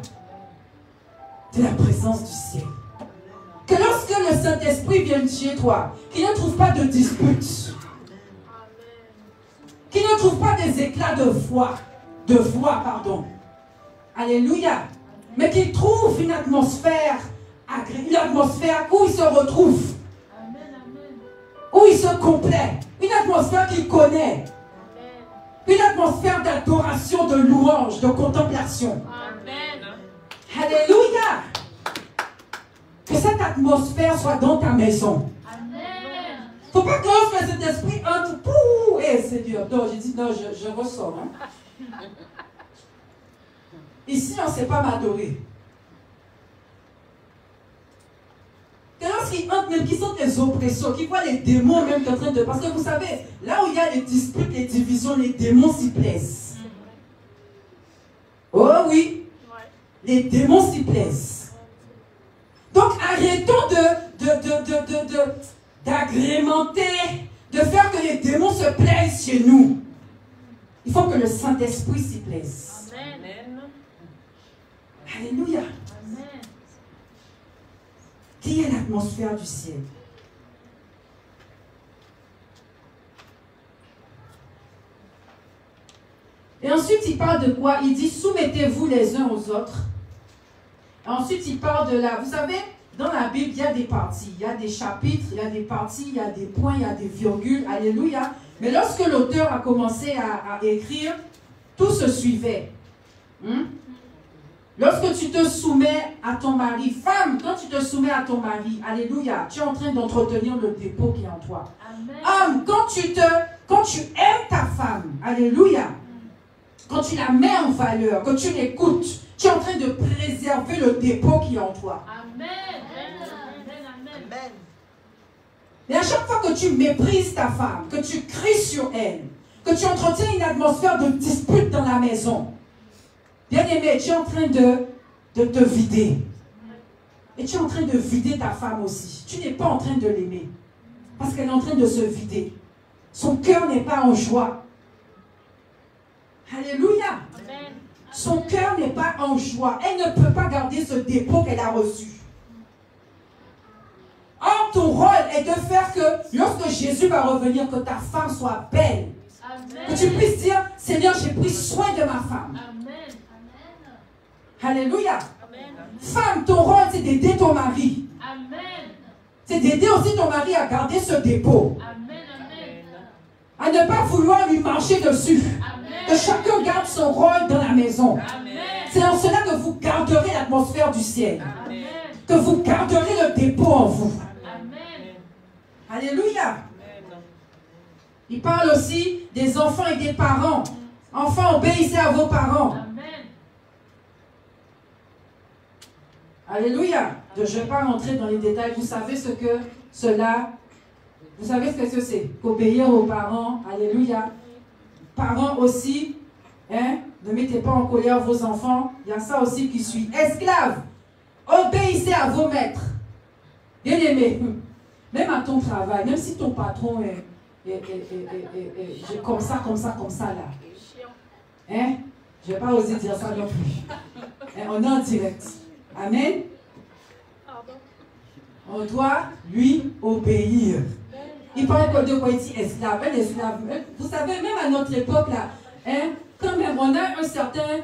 de la présence du ciel. Que lorsque le Saint-Esprit vient chez toi, qu'il ne trouve pas de dispute, qu'il ne trouve pas des éclats de voix, Alléluia. Mais qu'il trouve une atmosphère où il se retrouve, où il se complaît, une atmosphère qu'il connaît, une atmosphère d'adoration, de louange, de contemplation. Alléluia. Que cette atmosphère soit dans ta maison. Il ne faut pas que lorsque cet esprit entre, Seigneur, non, j'ai dit non, je ressors. Ici, on ne sait pas m'adorer. Que lorsqu'ils entrent, même qu'ils sentent les oppressions, qu'ils voient les démons même en train de... Parce que vous savez, là où il y a les disputes, les divisions, les démons s'y plaisent. Oh oui, les démons s'y plaisent. Donc arrêtons d'agrémenter, de faire que les démons se plaisent chez nous. Il faut que le Saint-Esprit s'y plaise.
Amen.
Alléluia. Qui est l'atmosphère du ciel? Et ensuite, il parle de quoi? Il dit, soumettez-vous les uns aux autres. Et ensuite, il parle de la... Vous savez, dans la Bible, il y a des parties. Il y a des chapitres, il y a des parties, il y a des points, il y a des virgules. Alléluia. Mais lorsque l'auteur a commencé à écrire, tout se suivait. Lorsque tu te soumets à ton mari, femme, quand tu te soumets à ton mari, alléluia, tu es en train d'entretenir le dépôt qui est en toi. Homme, quand tu aimes ta femme, alléluia, quand tu la mets en valeur, que tu l'écoutes, tu es en train de préserver le dépôt qui est en toi.
Amen.
Mais à chaque fois que tu méprises ta femme, que tu cries sur elle, que tu entretiens une atmosphère de dispute dans la maison, bien-aimé, tu es en train de te vider. Et tu es en train de vider ta femme aussi. Tu n'es pas en train de l'aimer. Parce qu'elle est en train de se vider. Son cœur n'est pas en joie. Alléluia. Son cœur n'est pas en joie. Elle ne peut pas garder ce dépôt qu'elle a reçu. Or, ton rôle est de faire que lorsque Jésus va revenir, que ta femme soit belle. Amen. Que tu puisses dire, Seigneur, j'ai pris soin de ma femme.
Amen.
Alléluia. Amen. Femme, ton rôle, c'est d'aider ton mari.
Amen.
C'est d'aider aussi ton mari à garder ce dépôt.
Amen.
À ne pas vouloir lui marcher dessus.
Amen.
Que chacun garde son rôle dans la maison. C'est en cela que vous garderez l'atmosphère du ciel.
Amen.
Que vous garderez le dépôt en vous.
Amen.
Alléluia.
Amen.
Il parle aussi des enfants et des parents. Enfants, obéissez à vos parents.
Amen.
Alléluia. Je ne vais pas rentrer dans les détails. Vous savez ce que cela... Vous savez ce que c'est? Qu'obéir aux parents. Alléluia. Parents aussi. Hein? Ne mettez pas en colère vos enfants. Il y a ça aussi qui suit. Esclaves. Obéissez à vos maîtres. Bien-aimés. Même à ton travail. Même si ton patron est comme ça là. Hein? Je ne vais pas oser dire ça non plus. Et on est en direct. Amen. On doit lui obéir. Il parle de quoi il dit esclave. Un esclave. Vous savez, même à notre époque, là, hein, quand même, on a un certain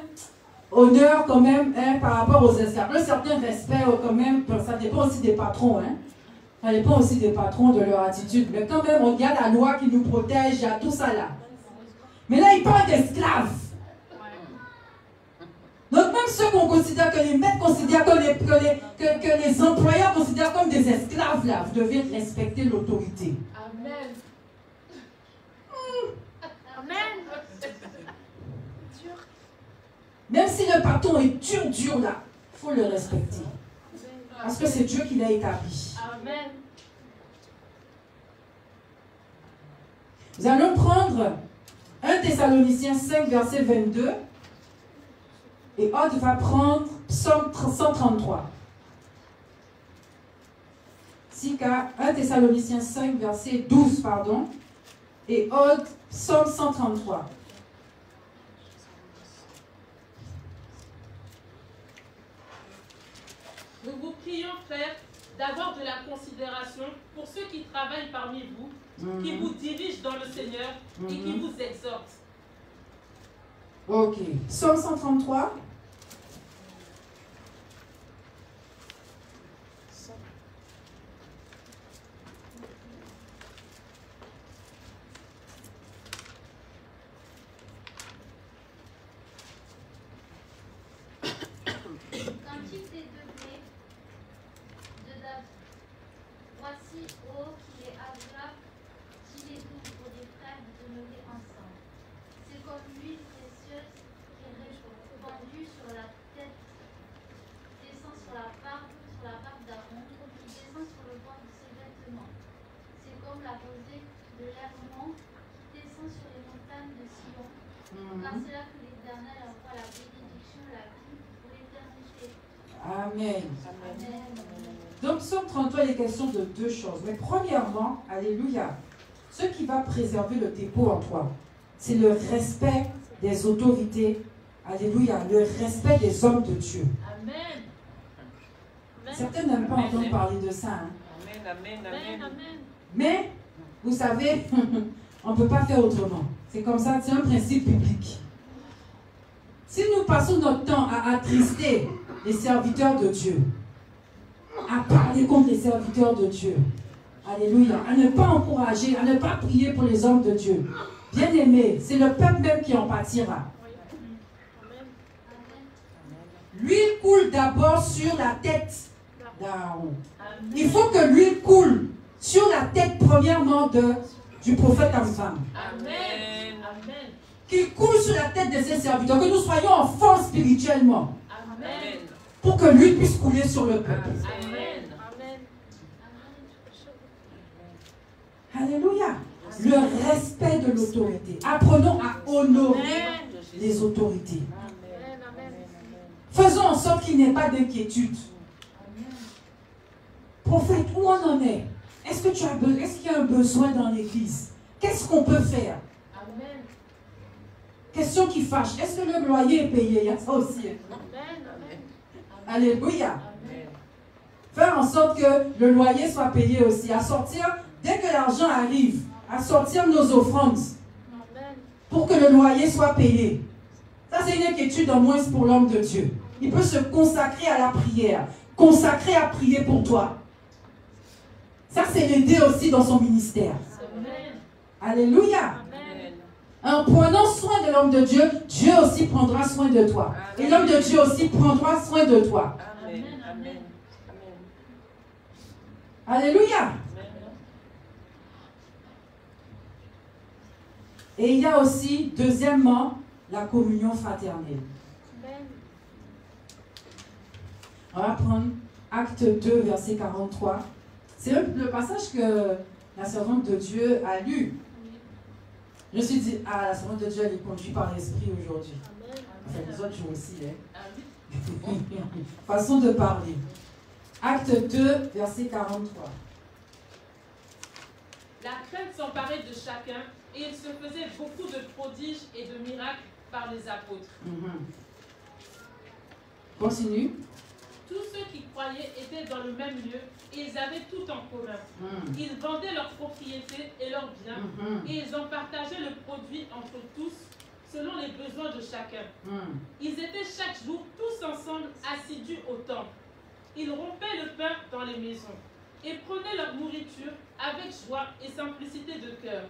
honneur quand même hein, par rapport aux esclaves. Un certain respect quand même. Ça dépend aussi des patrons. Hein. Ça dépend aussi des patrons, de leur attitude. Mais quand même, on regarde la loi qui nous protège, il y a tout ça là. Mais là, il parle d'esclaves. Donc même ceux qu'on considère, que les maîtres considèrent, que les employeurs considèrent comme des esclaves, là, vous devez respecter l'autorité.
Amen.
Amen.
Même si le patron est dur là, il faut le respecter. Parce que c'est Dieu qui l'a établi.
Amen.
Nous allons prendre 1 Thessaloniciens 5, verset 22. Et Aude va prendre Psaume 133. Sika, 1 Thessaloniciens 5, verset 12, pardon. Et Aude, Psaume 133.
Nous vous prions, frères, d'avoir de la considération pour ceux qui travaillent parmi vous, qui vous dirigent dans le Seigneur et qui vous exhortent.
Ok. Psaume 133.
Cantique des degrés de David. Voici, ô qu'il est agréable, qu'il est doux pour des frères de demeurer ensemble. C'est comme l'huile précieuse qui est répandue sur la tête, descend sur la barbe d'Aaron, qui descend sur le bord de ses vêtements. C'est comme la rosée de l'Hermon qui descend sur les montagnes de Sion. Car c'est là que l'Éternel envoie la bénédiction, la vie pour l'éternité.
Amen.
Amen.
Donc, Psaume 33, il est question de deux choses. Mais premièrement, alléluia, ce qui va préserver le dépôt en toi, c'est le respect des autorités. Alléluia, le respect des hommes de Dieu.
Amen.
Certains n'aiment pas entendre parler de ça. Hein.
Amen.
Mais, vous savez, on ne peut pas faire autrement. C'est comme ça, c'est un principe biblique. Si nous passons notre temps à attrister les serviteurs de Dieu, à parler contre les serviteurs de Dieu, alléluia, à ne pas encourager, à ne pas prier pour les hommes de Dieu, bien aimé, c'est le peuple même qui en pâtira. L'huile coule d'abord sur la tête d'Aaron. Il faut que l'huile coule sur la tête premièrement du prophète Ampham.
Amen. Amen.
Qu'il coule sur la tête de ses serviteurs, que nous soyons en force spirituellement,
Amen.
pour que l'huile puisse couler sur le peuple.
Amen.
Alléluia. Le respect de l'autorité. Apprenons à honorer les autorités. Faisons en sorte qu'il n'y ait pas d'inquiétude. Prophète, où on en est? Est-ce qu'il y a un besoin dans l'église? Qu'est-ce qu'on peut faire?
Amen.
Question qui fâche. Est-ce que le loyer est payé? Il y a ça aussi. Alléluia. Faire en sorte que le loyer soit payé aussi. À sortir, dès que l'argent arrive, à sortir nos offrandes pour que le loyer soit payé. Ça, c'est une inquiétude en moins pour l'homme de Dieu. Il peut se consacrer à la prière, consacrer à prier pour toi. Ça, c'est l'aider aussi dans son ministère. Alléluia. En prenant soin de l'homme de Dieu, Dieu aussi prendra soin de toi. Et l'homme de Dieu aussi prendra soin de toi. Alléluia. Et il y a aussi, deuxièmement, la communion fraternelle. On va prendre Acte 2, verset 43. C'est le passage que la servante de Dieu a lu. Je me suis dit, ah, la servante de Dieu, elle est conduite par l'Esprit aujourd'hui. Enfin, les autres jours aussi. Hein. Façon de parler. Acte 2, verset 43.
La crainte s'emparait de chacun et il se faisait beaucoup de prodiges et de miracles par les apôtres.
Continue.
Tous ceux qui croyaient étaient dans le même lieu et ils avaient tout en commun. Ils vendaient leurs propriétés et leurs biens et ils en partageaient le produit entre tous selon les besoins de chacun. Ils étaient chaque jour tous ensemble assidus au temple. Ils rompaient le pain dans les maisons et prenaient leur nourriture avec joie et simplicité de cœur,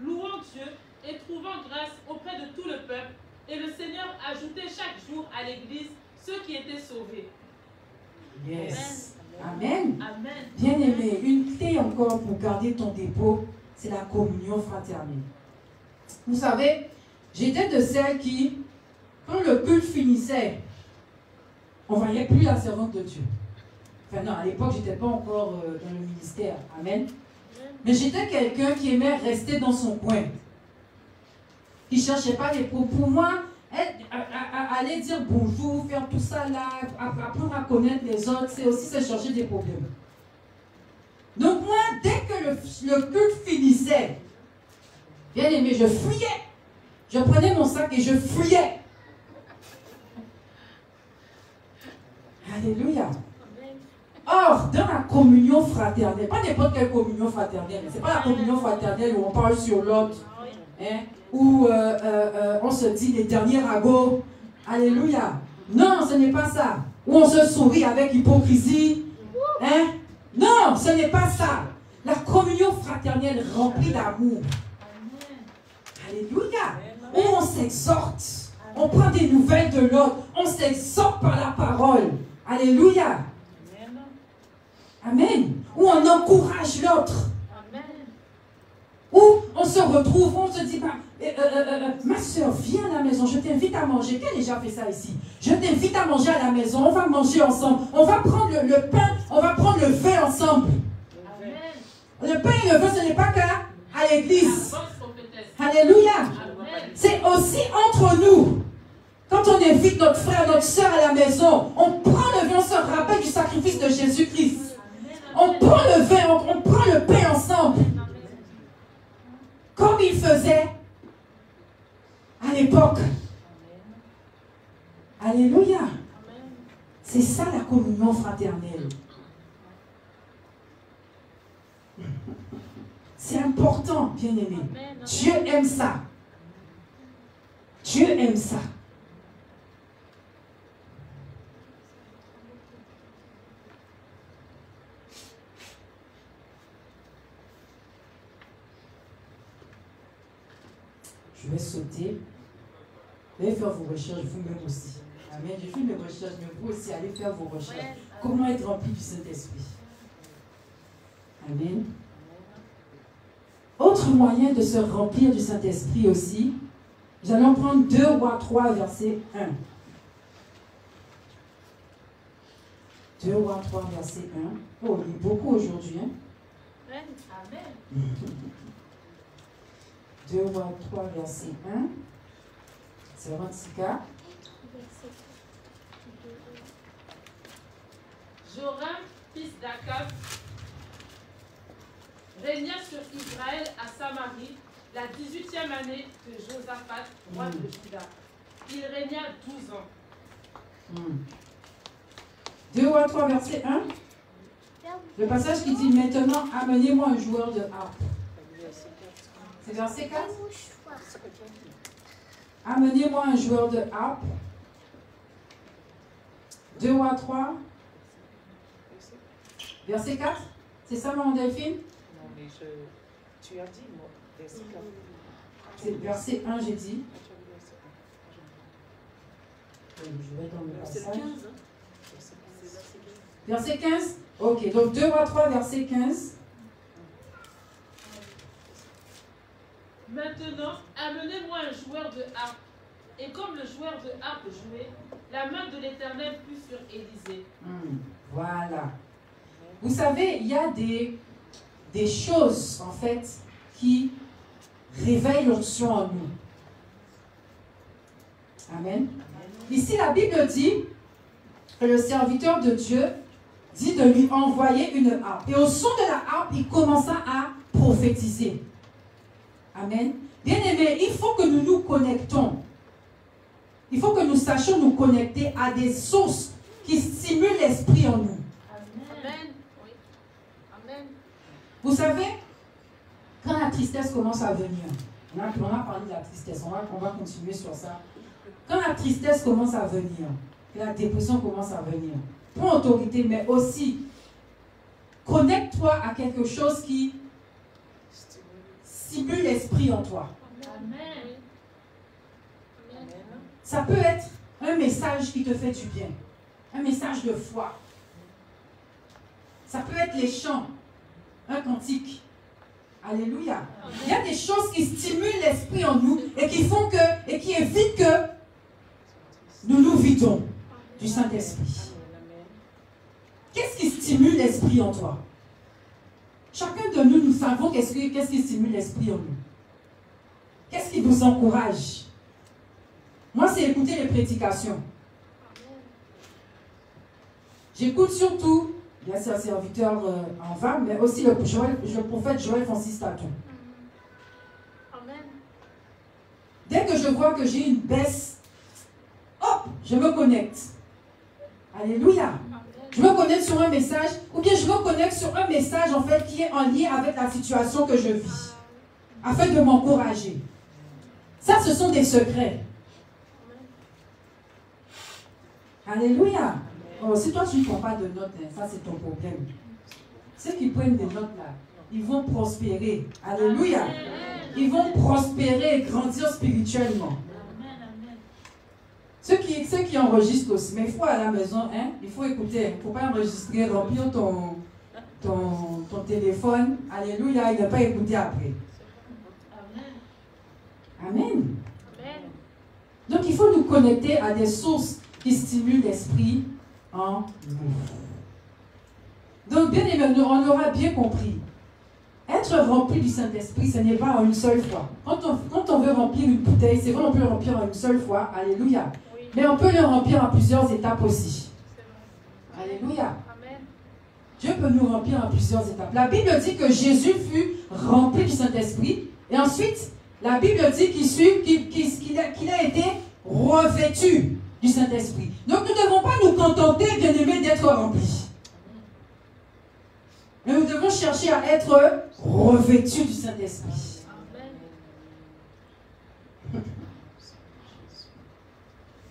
louant Dieu et trouvant grâce auprès de tout le peuple. Et le Seigneur ajoutait chaque jour à l'Église ceux qui étaient sauvés.
Yes. Amen.
Amen.
Bien aimé, une clé encore pour garder ton dépôt, c'est la communion fraternelle. Vous savez, j'étais de celles qui, quand le culte finissait, on ne voyait plus la servante de Dieu. Enfin non, à l'époque, je n'étais pas encore dans le ministère. Amen. Mais j'étais quelqu'un qui aimait rester dans son coin. Qui ne cherchait pas les propos. Pour moi, aller dire bonjour, faire tout ça là, apprendre à connaître les autres, c'est aussi se chercher des problèmes. Donc moi, dès que le culte finissait, bien aimé, je fuyais. Je prenais mon sac et je fuyais. Alléluia. Or, dans la communion fraternelle, pas n'importe quelle communion fraternelle, c'est pas la communion fraternelle où on parle sur l'autre, hein, où on se dit les derniers ragots. Alléluia. Non, ce n'est pas ça. Où on se sourit avec hypocrisie. Hein? Non, ce n'est pas ça. La communion fraternelle remplie d'amour. Alléluia. Où on s'exhorte. On prend des nouvelles de l'autre. On s'exhorte par la parole. Alléluia. Amen. Où on encourage l'autre. Où on se retrouve, on se dit, ma soeur, viens à la maison, je t'invite à manger. Qui a déjà fait ça ici? Je t'invite à manger à la maison, on va manger ensemble. On va prendre le pain, on va prendre le vin ensemble. Amen. Le pain et le vin, ce n'est pas qu'à l'église. Alléluia. C'est aussi entre nous. Quand on invite notre frère, notre soeur à la maison, on prend le vin, on se rappelle du sacrifice de Jésus-Christ. On prend le vin, on prend le pain ensemble. Comme il faisait à l'époque. Alléluia. C'est ça la communion fraternelle. C'est important, bien aimé. Dieu aime ça. Dieu aime ça. Je vais sauter. Allez faire vos recherches, vous-même aussi. Amen. J'ai fait mes recherches, mais vous aussi, allez faire vos recherches. Comment être rempli du Saint-Esprit. Amen. Autre moyen de se remplir du Saint-Esprit aussi, nous allons prendre 2 Rois 3, verset 1. 2 Rois 3, verset 1. Oh, on lit beaucoup aujourd'hui. Hein? Amen. 2 Rois 3, verset 1. C'est vraiment Tika.
Joram, fils d'Akab, régna sur Israël à Samarie la 18e année de Josaphat, roi de Juda. Il régna 12 ans.
2 Rois 3, verset 1. Le passage qui dit maintenant, amenez-moi un joueur de harpe. C'est verset 4. Amenez-moi un joueur de harpe. 2 Rois 3. Verset 4. C'est ça, maman Delphine?
Non, mais tu as dit, moi, verset 4.
C'est verset 1, j'ai dit. Je vais dans le passage. Verset 15. Ok, donc 2 Rois 3, verset 15.
Maintenant, amenez-moi un joueur de harpe. Et comme le joueur de harpe jouait, la main de l'Éternel fut sur Élisée.
Voilà. Vous savez, il y a des choses, en fait, qui réveillent l'onction en nous. Amen. Ici, la Bible dit que le serviteur de Dieu dit de lui envoyer une harpe. Et au son de la harpe, il commença à prophétiser. Amen. Bien aimé, il faut que nous nous connectons Il faut que nous sachions nous connecter à des sources qui stimulent l'esprit en nous.
Amen. Oui. Amen.
Vous savez, quand la tristesse commence à venir, on a parlé de la tristesse, on va continuer sur ça. Quand la tristesse commence à venir, que la dépression commence à venir, prends autorité, mais aussi connecte-toi à quelque chose qui stimule l'esprit en toi.
Amen.
Ça peut être un message qui te fait du bien, un message de foi. Ça peut être les chants, un cantique. Alléluia. Il y a des choses qui stimulent l'esprit en nous et qui font que, et qui évitent que nous nous vidons du Saint-Esprit. Qu'est-ce qui stimule l'esprit en toi? Chacun de nous, nous savons qu'est-ce qui stimule l'esprit en nous. Qu'est-ce qui nous encourage? Moi, c'est écouter les prédications. J'écoute surtout, bien sûr, serviteur en femme, mais aussi le prophète Joël Francis Tatou.
Amen.
Dès que je vois que j'ai une baisse, hop, je me connecte. Alléluia. Je me connecte sur un message, ou bien je me connecte sur un message en fait qui est en lien avec la situation que je vis, afin de m'encourager. Ça, ce sont des secrets. Alléluia. Oh, si toi tu ne prends pas de notes, hein, ça c'est ton problème. Ceux qui prennent des notes là, ils vont prospérer. Alléluia. Ils vont prospérer et grandir spirituellement. Ceux qui enregistrent aussi, mais il faut à la maison, hein, il faut écouter, il ne faut pas enregistrer, remplir ton téléphone. Alléluia, il ne va pas écouter après. Amen. Donc il faut nous connecter à des sources qui stimulent l'esprit en nous. Donc bien aimé, on aura bien compris. Être rempli du Saint-Esprit, ce n'est pas en une seule fois. Quand on veut remplir une bouteille, c'est vrai, on peut le remplir en une seule fois. Alléluia. Mais on peut le remplir en plusieurs étapes aussi. Alléluia. Dieu peut nous remplir en plusieurs étapes. La Bible dit que Jésus fut rempli du Saint-Esprit. Et ensuite, la Bible dit qu'il a été revêtu du Saint-Esprit. Donc nous ne devons pas nous contenter, bien aimés, d'être remplis. Mais nous devons chercher à être revêtus du Saint-Esprit.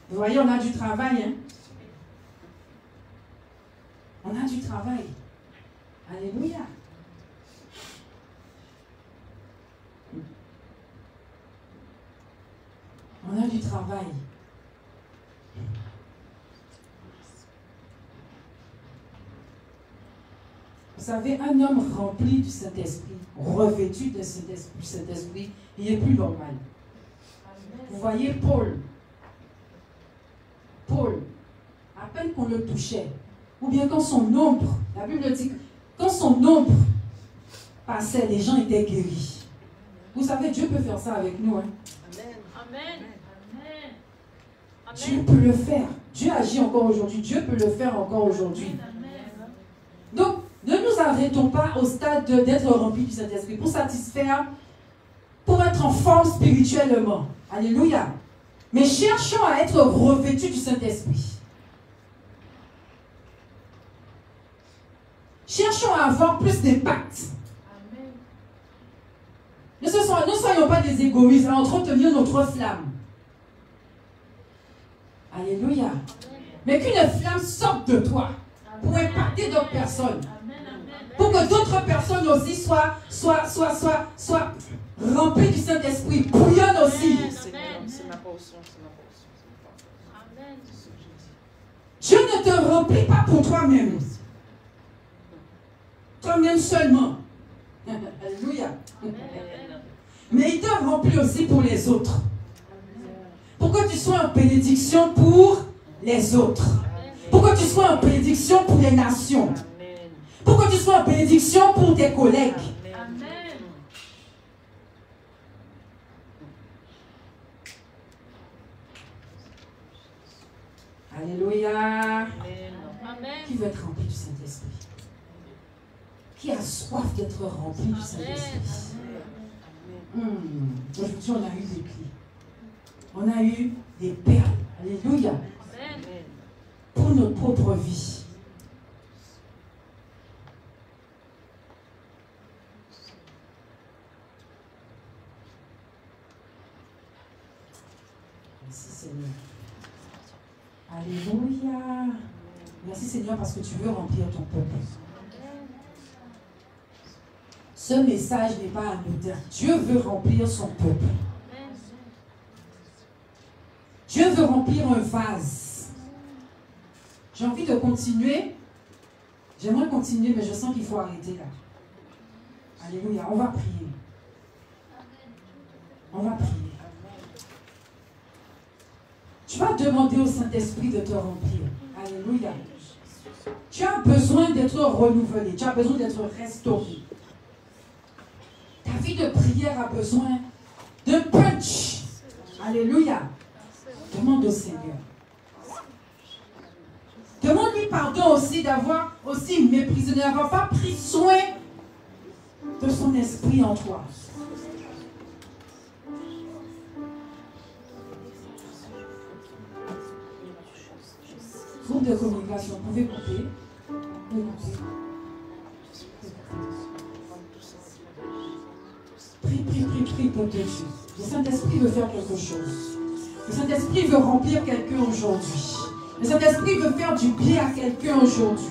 Vous voyez, on a du travail. Hein? On a du travail. Alléluia. On a du travail. Vous savez, un homme rempli du Saint-Esprit, revêtu du Saint-Esprit, il n'est plus normal. Vous voyez Paul, à peine qu'on le touchait, ou bien quand son ombre, la Bible dit que quand son ombre passait, les gens étaient guéris. Vous savez, Dieu peut faire ça avec nous. Hein?
Amen.
Dieu peut le faire. Dieu agit encore aujourd'hui. Dieu peut le faire encore aujourd'hui. Donc, ne nous arrêtons pas au stade d'être remplis du Saint-Esprit pour satisfaire, pour être en forme spirituellement. Alléluia. Mais cherchons à être revêtus du Saint-Esprit. Cherchons à avoir plus d'impact. Ne soyons pas des égoïstes à entretenir notre flamme. Alléluia. Mais qu'une flamme sorte de toi pour impacter d'autres personnes. Pour que d'autres personnes aussi soient remplies du Saint-Esprit, bouillonnent aussi.
C'est ma portion, c'est ma portion.
Dieu ne te remplit pas pour toi-même. Toi-même seulement. Alléluia. Mais il te remplit aussi pour les autres. Pour que tu sois en bénédiction pour les autres. Pour que tu sois en bénédiction pour les nations. Pour que tu sois en bénédiction pour tes collègues. Alléluia.
Amen.
Qui veut être rempli du Saint-Esprit? Qui a soif d'être rempli du Saint-Esprit? Aujourd'hui, on a eu des clés. On a eu des perles. Alléluia.
Amen.
Pour notre propre vie. Merci Seigneur. Alléluia. Merci Seigneur parce que tu veux remplir ton peuple. Ce message n'est pas anodin. Dieu veut remplir son peuple. Dieu veut remplir un vase. J'ai envie de continuer. J'aimerais continuer, mais je sens qu'il faut arrêter là. Alléluia. On va prier. On va prier. Tu vas demander au Saint-Esprit de te remplir. Alléluia. Tu as besoin d'être renouvelé. Tu as besoin d'être restauré. Ta vie de prière a besoin de punch. Alléluia. Demande au Seigneur. Demande-lui pardon aussi d'avoir aussi méprisé, de n'avoir pas pris soin de son esprit en toi. Groupe de communication, vous pouvez couper. Vous pouvez couper. Prie, pour Dieu. Le Saint-Esprit veut faire quelque chose. Le Saint-Esprit veut remplir quelqu'un aujourd'hui. Le Saint-Esprit veut faire du bien à quelqu'un aujourd'hui.